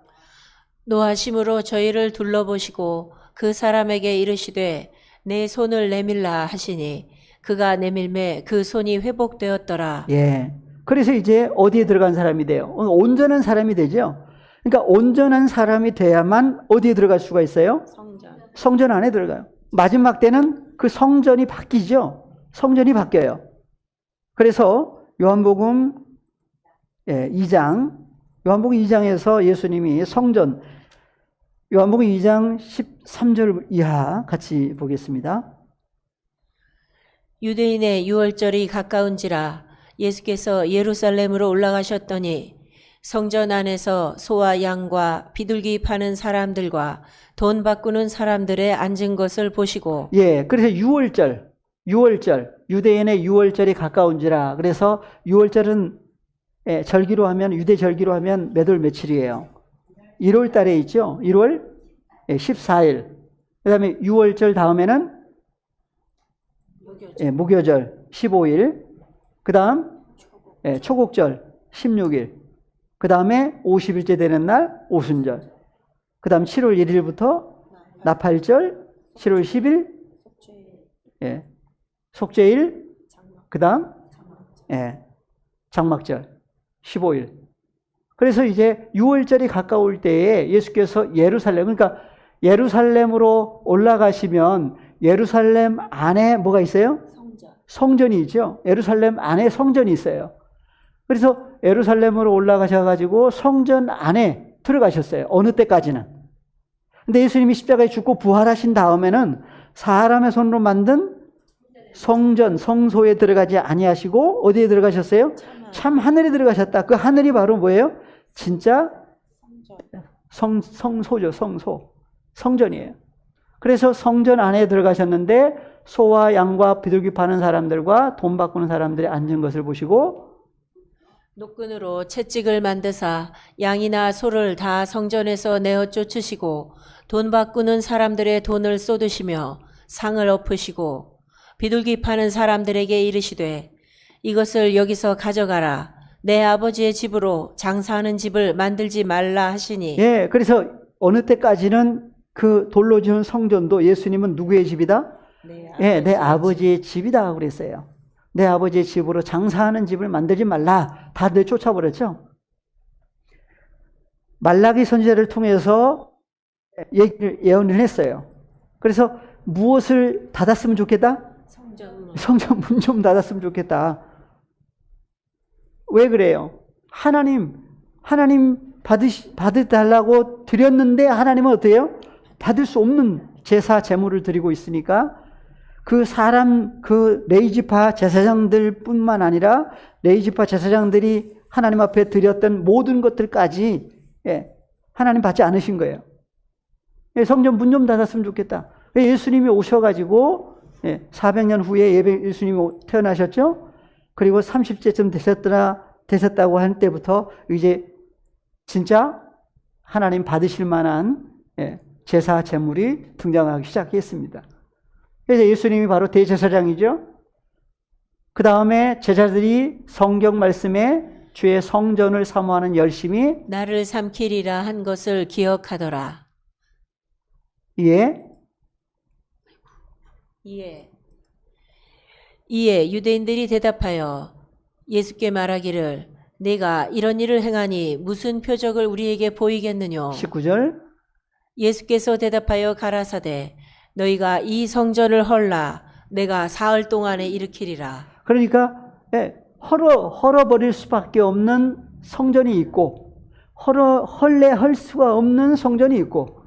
노하심으로 저희를 둘러보시고 그 사람에게 이르시되 내 손을 내밀라 하시니 그가 내밀매 그 손이 회복되었더라.
그래서 이제 어디에 들어간 사람이 돼요? 온전한 사람이 되죠. 그러니까 온전한 사람이 돼야만 어디에 들어갈 수가 있어요? 성전 안에 들어가요. 마지막 때는 그 성전이 바뀌죠. 성전이 바뀌어요. 그래서 요한복음 2장에서 예수님이 성전, 요한복음 2장 13절 이하 같이 보겠습니다.
유대인의 유월절이 가까운지라 예수께서 예루살렘으로 올라가셨더니 성전 안에서 소와 양과 비둘기 파는 사람들과 돈 바꾸는 사람들의 앉은 것을 보시고
그래서 유월절 유대인의 유월절이 가까운지라 그래서 유월절은 절기로 하면 유대 절기로 하면 몇 월 며칠이에요? 1월 달에 있죠. 1월 14일. 그다음에 유월절 다음에는 무교절 15일. 그다음 초곡절 16일. 그다음에 50일째 되는 날 오순절. 그다음 7월 1일부터 나팔절 7월 10일 속죄일, 그 다음, 장막절, 15일. 그래서 이제 6월절이 가까울 때에 예수께서 그러니까 예루살렘으로 올라가시면 예루살렘 안에 뭐가 있어요? 성전이 있죠. 예루살렘 안에 성전이 있어요. 그래서 예루살렘으로 올라가셔가지고 성전 안에 들어가셨어요. 어느 때까지는. 근데 예수님이 십자가에 죽고 부활하신 다음에는 사람의 손으로 만든 성전, 성소에 들어가지 아니하시고 어디에 들어가셨어요? 참 하늘에 들어가셨다. 그 하늘이 바로 뭐예요? 진짜 성소죠. 성소. 성전이에요. 그래서 성전 안에 들어가셨는데 소와 양과 비둘기 파는 사람들과 돈 바꾸는 사람들이 앉은 것을 보시고
노끈으로 채찍을 만드사 양이나 소를 다 성전에서 내어 쫓으시고 돈 바꾸는 사람들의 돈을 쏟으시며 상을 엎으시고 비둘기 파는 사람들에게 이르시되 이것을 여기서 가져가라. 내 아버지의 집으로 장사하는 집을 만들지 말라 하시니.
예, 그래서 어느 때까지는 그 돌로 지은 성전도 예수님은 누구의 집이다? 내 아버지의 집이다 그랬어요. 내 아버지의 집으로 장사하는 집을 만들지 말라. 다들 쫓아버렸죠. 말라기 선지자를 통해서 예언을 했어요. 그래서 무엇을 닫았으면 좋겠다? 성전 문 좀 닫았으면 좋겠다. 왜 그래요? 하나님 받아달라고 드렸는데 하나님은 어때요? 받을 수 없는 제사 제물을 드리고 있으니까 그 레위지파 제사장들 뿐만 아니라 레위지파 제사장들이 하나님 앞에 드렸던 모든 것들까지 하나님 받지 않으신 거예요. 성전 문 좀 닫았으면 좋겠다. 예수님이 오셔가지고 400년 후에 예수님이 태어나셨죠? 그리고 30세쯤 되셨다고 할 때부터 이제 진짜 하나님 받으실 만한 제사 제물이 등장하기 시작했습니다. 그래서 예수님이 바로 대제사장이죠. 그 다음에 제자들이 성경 말씀에 주의 성전을 사모하는 열심이
나를 삼키리라 한 것을 기억하더라. 이에 유대인들이 대답하여 예수께 말하기를 네가 이런 일을 행하니 무슨 표적을 우리에게 보이겠느냐.
19절
예수께서 대답하여 가라사대 너희가 이 성전을 헐라 내가 사흘 동안에 일으키리라.
그러니까 헐어버릴 수밖에 없는 성전이 있고 헐 수가 없는 성전이 있고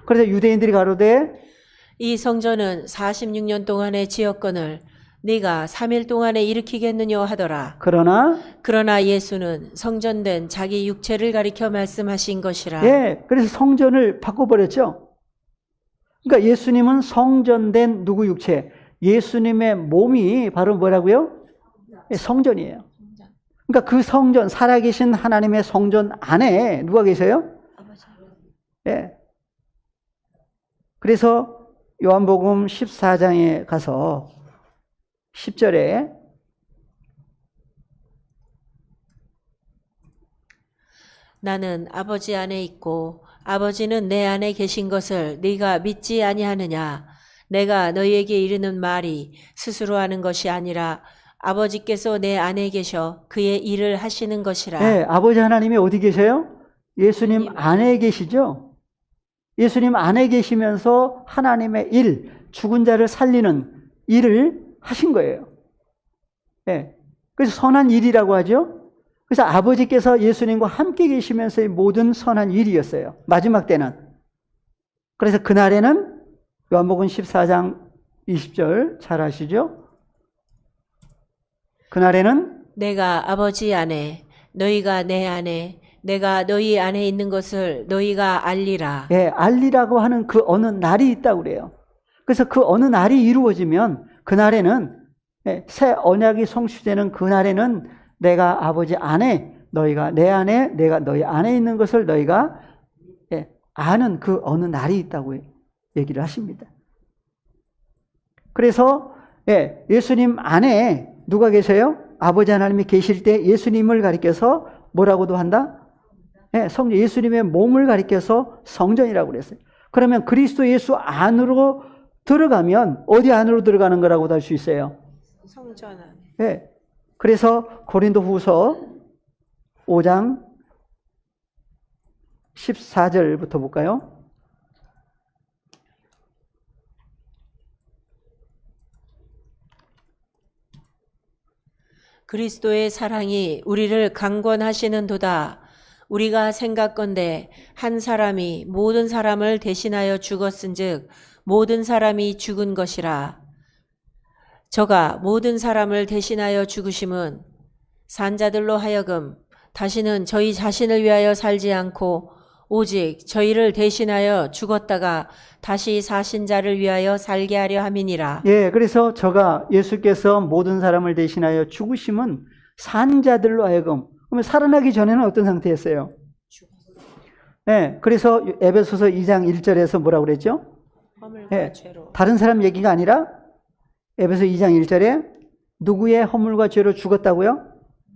그래서 유대인들이 가로되
이 성전은 46년 동안에 지었거늘 네가 3일 동안에 일으키겠느냐 하더라. 그러나 예수는 성전된 자기 육체를 가리켜 말씀하신 것이라.
그래서 성전을 바꿔버렸죠. 그러니까 예수님은 성전된 누구 육체? 예수님의 몸이 바로 뭐라고요? 성전이에요. 그러니까 그 성전, 살아계신 하나님의 성전 안에 누가 계세요? 그래서 요한복음 14장에 가서 10절에
나는 아버지 안에 있고 아버지는 내 안에 계신 것을 네가 믿지 아니하느냐. 내가 너희에게 이르는 말이 스스로 하는 것이 아니라 아버지께서 내 안에 계셔 그의 일을 하시는 것이라.
아버지 하나님이 어디 계세요? 예수님 안에 계시죠. 예수님 안에 계시면서 하나님의 일, 죽은 자를 살리는 일을 하신 거예요. 그래서 선한 일이라고 하죠. 그래서 아버지께서 예수님과 함께 계시면서의 모든 선한 일이었어요. 마지막 때는. 그래서 그날에는 요한복음 14장 20절 잘 아시죠? 그날에는
내가 아버지 안에 너희가 내 안에 내가 너희 안에 있는 것을 너희가 알리라.
알리라고 하는 그 어느 날이 있다고 그래요. 그래서 그 어느 날이 이루어지면 그날에는 새 언약이 성취되는 그날에는 내가 아버지 안에 너희가 내 안에 내가 너희 안에 있는 것을 너희가 아는 그 어느 날이 있다고 얘기를 하십니다. 그래서 예수님 안에 누가 계세요? 아버지 하나님이 계실 때 예수님을 가리켜서 뭐라고도 한다? 성전, 예수님의 몸을 가리켜서 성전이라고 그랬어요. 그러면 그리스도 예수 안으로 들어가면 어디 안으로 들어가는 거라고도 할 수 있어요?
성전 안에.
그래서 고린도후서 5장 14절부터 볼까요?
그리스도의 사랑이 우리를 강권하시는도다. 우리가 생각건대 한 사람이 모든 사람을 대신하여 죽었은즉 모든 사람이 죽은 것이라. 저가 모든 사람을 대신하여 죽으심은 산자들로 하여금 다시는 저희 자신을 위하여 살지 않고 오직 저희를 대신하여 죽었다가 다시 사신 자를 위하여 살게 하려 함이니라.
예, 그래서 저가 예수께서 모든 사람을 대신하여 죽으심은 산자들로 하여금, 그러면 살아나기 전에는 어떤 상태였어요? 예, 그래서 에베소서 2장 1절에서 뭐라고 그랬죠?
허물과
예,
죄로.
다른 사람 얘기가 아니라 에베소 2장 1절에 누구의 허물과 죄로 죽었다고요?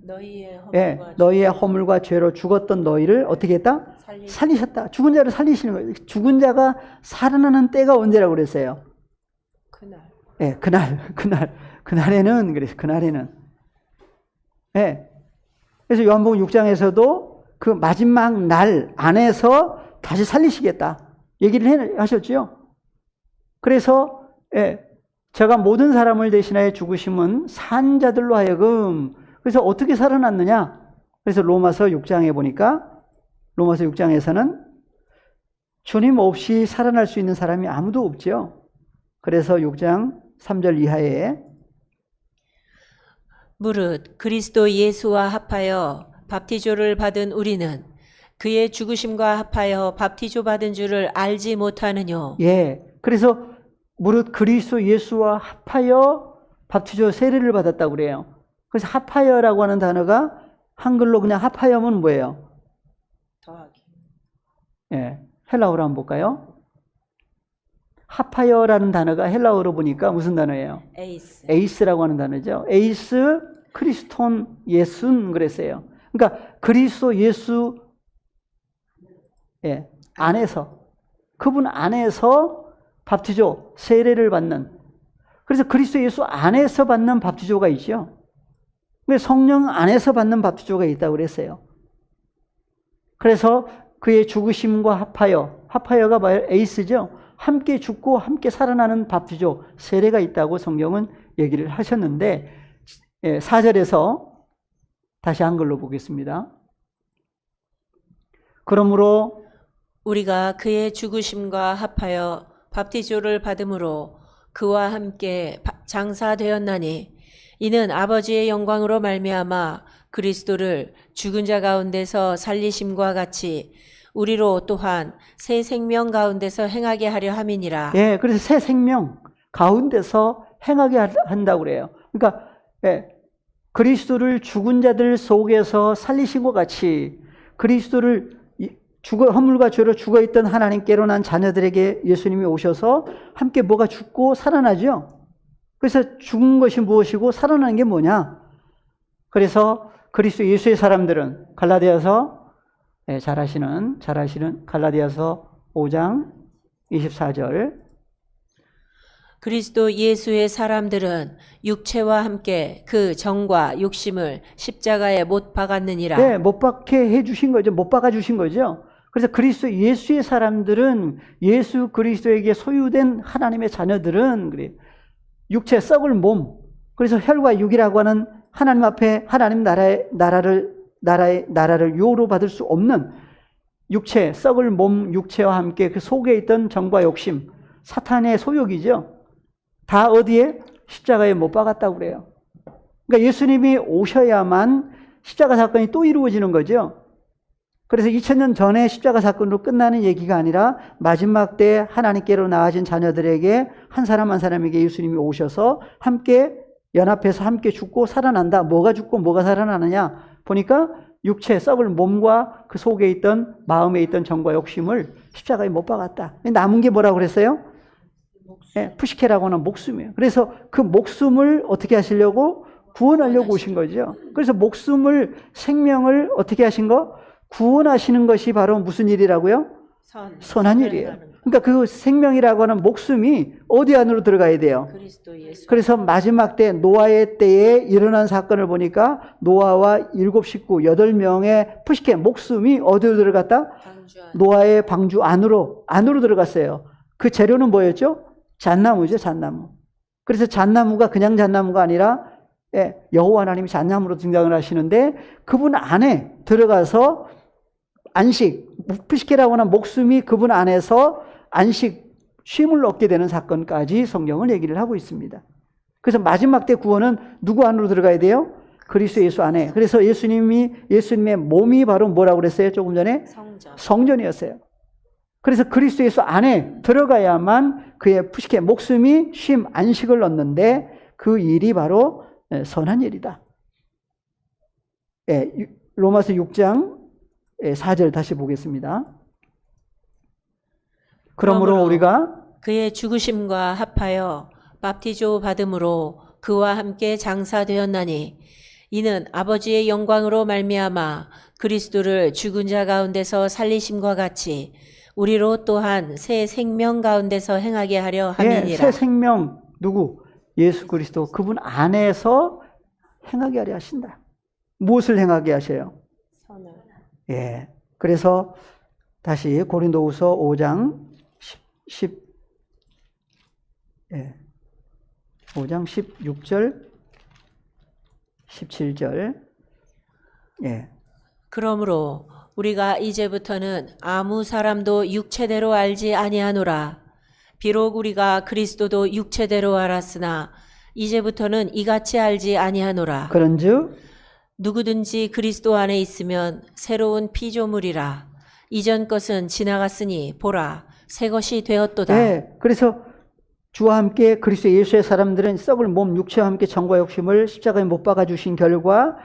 너희의 허물과
예, 너희의 허물과 죄로 죽었던 너희를 어떻게 했다? 살리셨다. 죽은 자를 살리시는 거예요. 죽은 자가 살아나는 때가 언제라고 그랬어요?
그날.
예, 그날에는 그래서 그날에는. 예. 그래서 요한복음 6장에서도 그 마지막 날 안에서 다시 살리시겠다 얘기를 하셨죠. 그래서 예, 제가 모든 사람을 대신하여 죽으심은 산자들로 하여금, 그래서 어떻게 살아났느냐? 그래서 로마서 6장에 보니까 로마서 6장에서는 주님 없이 살아날 수 있는 사람이 아무도 없죠. 그래서 6장 3절 이하에
무릇 그리스도 예수와 합하여 밥티조를 받은 우리는 그의 죽으심과 합하여 밥티조 받은 줄을 알지 못하느뇨.
예, 그래서 무릇 그리스도 예수와 합하여 밥티조 세례를 받았다고 그래요. 그래서 합하여라고 하는 단어가 한글로 그냥 합하여면 뭐예요?
더하기.
예, 헬라어로 한번 볼까요? 합하여라는 단어가 헬라어로 보니까 무슨 단어예요?
에이스.
에이스라고 하는 단어죠. 에이스 크리스톤 예순 그랬어요. 그러니까 그리스도 예수 예, 안에서, 그분 안에서 밥티조 세례를 받는, 그래서 그리스도 예수 안에서 받는 밥티조가 있죠. 성령 안에서 받는 밥티조가 있다고 그랬어요. 그래서 그의 죽으심과 합하여가 뭐예요? 에이스죠. 함께 죽고 함께 살아나는 밥티조 세례가 있다고 성경은 얘기를 하셨는데, 4절에서 다시 한글로 보겠습니다. 그러므로
우리가 그의 죽으심과 합하여 밥티조를 받음으로 그와 함께 장사되었나니 이는 아버지의 영광으로 말미암아 그리스도를 죽은 자 가운데서 살리심과 같이 우리로 또한 새 생명 가운데서 행하게 하려 함이니라.
예, 그래서 새 생명 가운데서 행하게 한다고 그래요. 그러니까 예, 그리스도를 죽은 자들 속에서 살리신 것 같이 그리스도를 허물과 죄로 죽어있던 하나님께로 난 자녀들에게 예수님이 오셔서 함께 뭐가 죽고 살아나죠. 그래서 죽은 것이 무엇이고 살아나는 게 뭐냐? 그래서 그리스도 예수의 사람들은 갈라디아서 잘 아시는 갈라디아서 5장 24절
그리스도 예수의 사람들은 육체와 함께 그 정과 욕심을 십자가에 못 박았느니라.
네, 못 박게 해주신 거죠. 못 박아주신 거죠. 그래서 그리스도 예수의 사람들은, 예수 그리스도에게 소유된 하나님의 자녀들은 그래요. 육체 썩을 몸, 그래서 혈과 육이라고 하는 하나님 앞에 하나님 나라를 유혹으로 받을 수 없는 육체, 썩을 몸 육체와 함께 그 속에 있던 정과 욕심, 사탄의 소욕이죠. 다 어디에? 십자가에 못 박았다고 그래요. 그러니까 예수님이 오셔야만 십자가 사건이 또 이루어지는 거죠. 그래서 2000년 전에 십자가 사건으로 끝나는 얘기가 아니라 마지막 때 하나님께로 나아진 자녀들에게 한 사람 한 사람에게 예수님이 오셔서 함께 연합해서 함께 죽고 살아난다. 뭐가 죽고 뭐가 살아나느냐 보니까 육체 썩을 몸과 그 속에 있던 마음에 있던 정과 욕심을 십자가에 못 박았다. 남은 게 뭐라고 그랬어요? 네, 푸시케라고 하는 목숨이에요. 그래서 그 목숨을 어떻게 하시려고? 구원하려고 오신 거죠. 그래서 목숨을, 생명을 어떻게 하신 거? 구원하시는 것이 바로 무슨 일이라고요? 선한 일이에요. 그러니까 그 생명이라고 하는 목숨이 어디 안으로 들어가야 돼요?
그리스도 예수.
그래서 마지막 때 노아의 때에 일어난 사건을 보니까 노아와 7 식구 8명의 푸시케 목숨이 어디로 들어갔다? 노아의 방주 안으로 들어갔어요. 그 재료는 뭐였죠? 잣나무죠, 잣나무. 그래서 잣나무가 그냥 잣나무가 아니라 여호와 하나님이 잔향으로 등장을 하시는데 그분 안에 들어가서 안식, 푸시케라고 하는 목숨이 그분 안에서 안식, 쉼을 얻게 되는 사건까지 성경은 얘기를 하고 있습니다. 그래서 마지막 때 구원은 누구 안으로 들어가야 돼요? 그리스도 예수 안에. 그래서 예수님의 몸이 바로 뭐라고 그랬어요? 조금 전에? 성전이었어요. 그래서 그리스도 예수 안에 들어가야만 그의 푸시케, 목숨이 쉼, 안식을 얻는데 그 일이 바로 선한 일이다. 로마서 6장 4절 다시 보겠습니다. 그러므로 우리가
그의 죽으심과 합하여 밥티조 받음으로 그와 함께 장사되었나니 이는 아버지의 영광으로 말미암아 그리스도를 죽은 자 가운데서 살리심과 같이 우리로 또한 새 생명 가운데서 행하게 하려 함이니라.
새 생명 누구? 예수 그리스도 그분 안에서 행하게 하려 하신다. 무엇을 행하게 하셔요?
선을.
그래서 다시 고린도후서 5장 5장 16절 17절.
그러므로 우리가 이제부터는 아무 사람도 육체대로 알지 아니하노라. 비록 우리가 그리스도도 육체대로 알았으나 이제부터는 이같이 알지 아니하노라.
그런즉
누구든지 그리스도 안에 있으면 새로운 피조물이라. 이전 것은 지나갔으니 보라 새 것이 되었도다.
그래서 주와 함께 그리스도 예수의 사람들은 썩을 몸 육체와 함께 정과 욕심을 십자가에 못 박아 주신 결과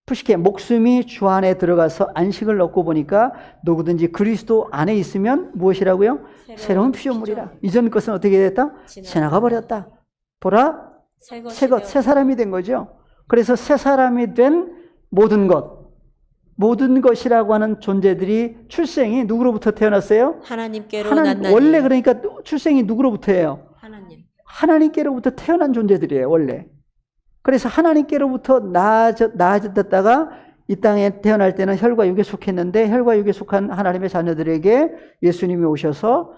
푸시케 목숨이 주 안에 들어가서 안식을 얻고 보니까 누구든지 그리스도 안에 있으면 무엇이라고요? 새로운 피조물이라. 이전 것은 어떻게 됐다? 지나가 버렸다. 보라 새 것, 새 사람이 된 거죠. 그래서 새 사람이 된 모든 것이라고 하는 존재들이 출생이 누구로부터 태어났어요?
하나님께로 났나니.
원래 그러니까 출생이 누구로부터예요? 하나님께로부터 태어난 존재들이에요, 원래. 그래서 하나님께로부터 나아졌다가 이 땅에 태어날 때는 혈과 육에 속했는데 혈과 육에 속한 하나님의 자녀들에게 예수님이 오셔서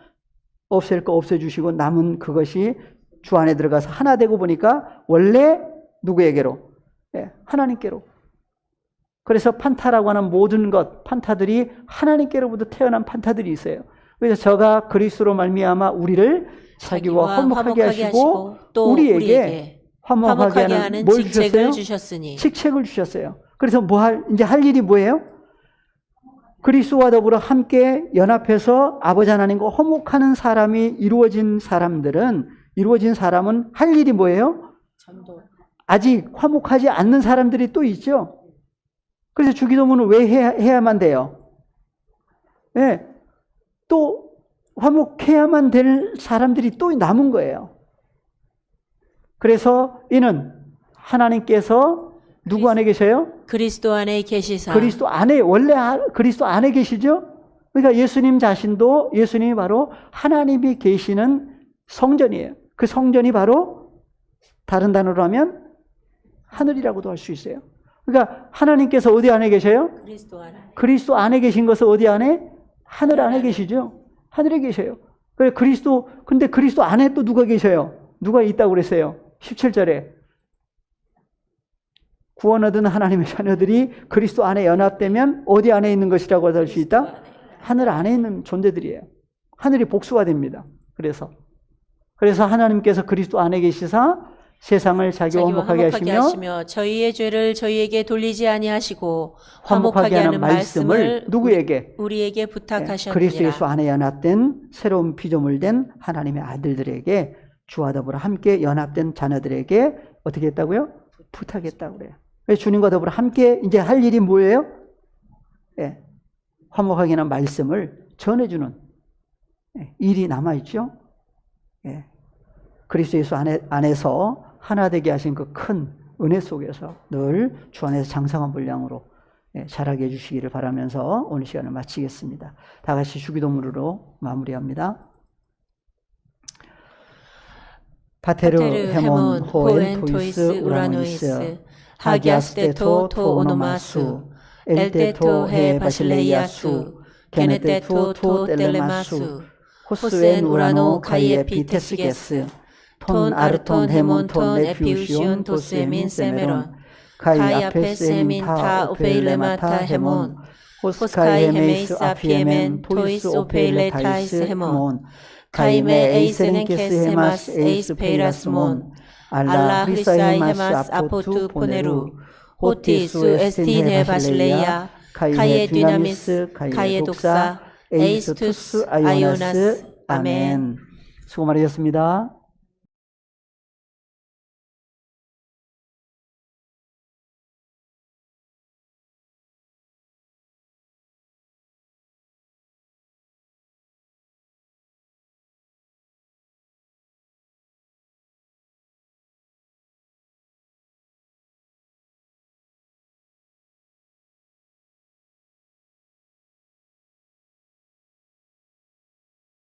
없앨 거 없애주시고 남은 그것이 주 안에 들어가서 하나 되고 보니까 원래 누구에게로? 하나님께로. 그래서 판타라고 하는 모든 것, 판타들이 하나님께로부터 태어난 판타들이 있어요. 그래서 저가 그리스도로 말미암아 우리를 자기와 화목하게 하시고 또 우리에게 화목하게 하는 뭘 주셨어요? 직책을 주셨어요. 그래서 이제 할 일이 뭐예요? 그리스도와 더불어 함께 연합해서 아버지 하나님과 화목하는 사람이 이루어진 사람은 할 일이 뭐예요?
전도.
아직 화목하지 않는 사람들이 또 있죠. 그래서 주기도문을 왜 해야만 돼요? 또 화목해야만 될 사람들이 또 남은 거예요. 그래서 이는 하나님께서 누구 안에 계셔요?
그리스도 안에 계시사.
그리스도 안에, 원래 그리스도 안에 계시죠? 그러니까 예수님 자신도 예수님이 바로 하나님이 계시는 성전이에요. 그 성전이 바로 다른 단어로 하면 하늘이라고도 할 수 있어요. 그러니까 하나님께서 어디 안에 계셔요?
그리스도 안에.
그리스도 안에 계신 것은 어디 안에? 하늘 안에 계시죠. 하늘에 계셔요. 근데 그리스도 안에 또 누가 계셔요? 누가 있다고 그랬어요? 17절에 구원 얻은 하나님의 자녀들이 그리스도 안에 연합되면 어디 안에 있는 것이라고 할 수 있다? 하늘 안에 있는 존재들이에요. 하늘이 복수가 됩니다. 그래서 하나님께서 그리스도 안에 계시사 세상을 자기와 화목하게 하시며
저희의 죄를 저희에게 돌리지 아니하시고 화목하게 하는 말씀을
누구에게?
우리에게 부탁하셨느니라.
그리스도 예수 안에 연합된 새로운 피조물된 하나님의 아들들에게 주와 더불어 함께 연합된 자녀들에게 어떻게 했다고요? 부탁했다고 그래요. 주님과 더불어 함께 이제 할 일이 뭐예요? 화목하게 하는 말씀을 전해주는 일이 남아있죠. 그리스도 예수 안에서 하나 되게 하신 그 큰 은혜 속에서 늘 주 안에서 장성한 분량으로 자라게 해주시기를 바라면서 오늘 시간을 마치겠습니다. 다 같이 주기도문으로 마무리합니다. 파테르 헤몬 호엔 토이스 우라노이스 하기아스테토 토 오노마수 엘테토 헤 바실레이아수 게네테토 토 텔레마수 호스엔 우라노 가이에피 테스게스
톤 아르톤 헤몬 톤 에피우시온 도스 헤민 세메론 카이 아페스 헤민 타 오페일레마 타 헤몬 호스카이 헤메이스 아피에멘 토이스 오페일레 타이스 헤몬 카이메 에이스는 케스 헤마스 에이스 페이라스 몬 알라 흐리사이 헤마스 아포투 포네루 호티 수 에스티네 바실레이아 카이에 dynamis 카이에 독사 에이스 투스 아이오나스 아멘.
수고 많으셨습니다.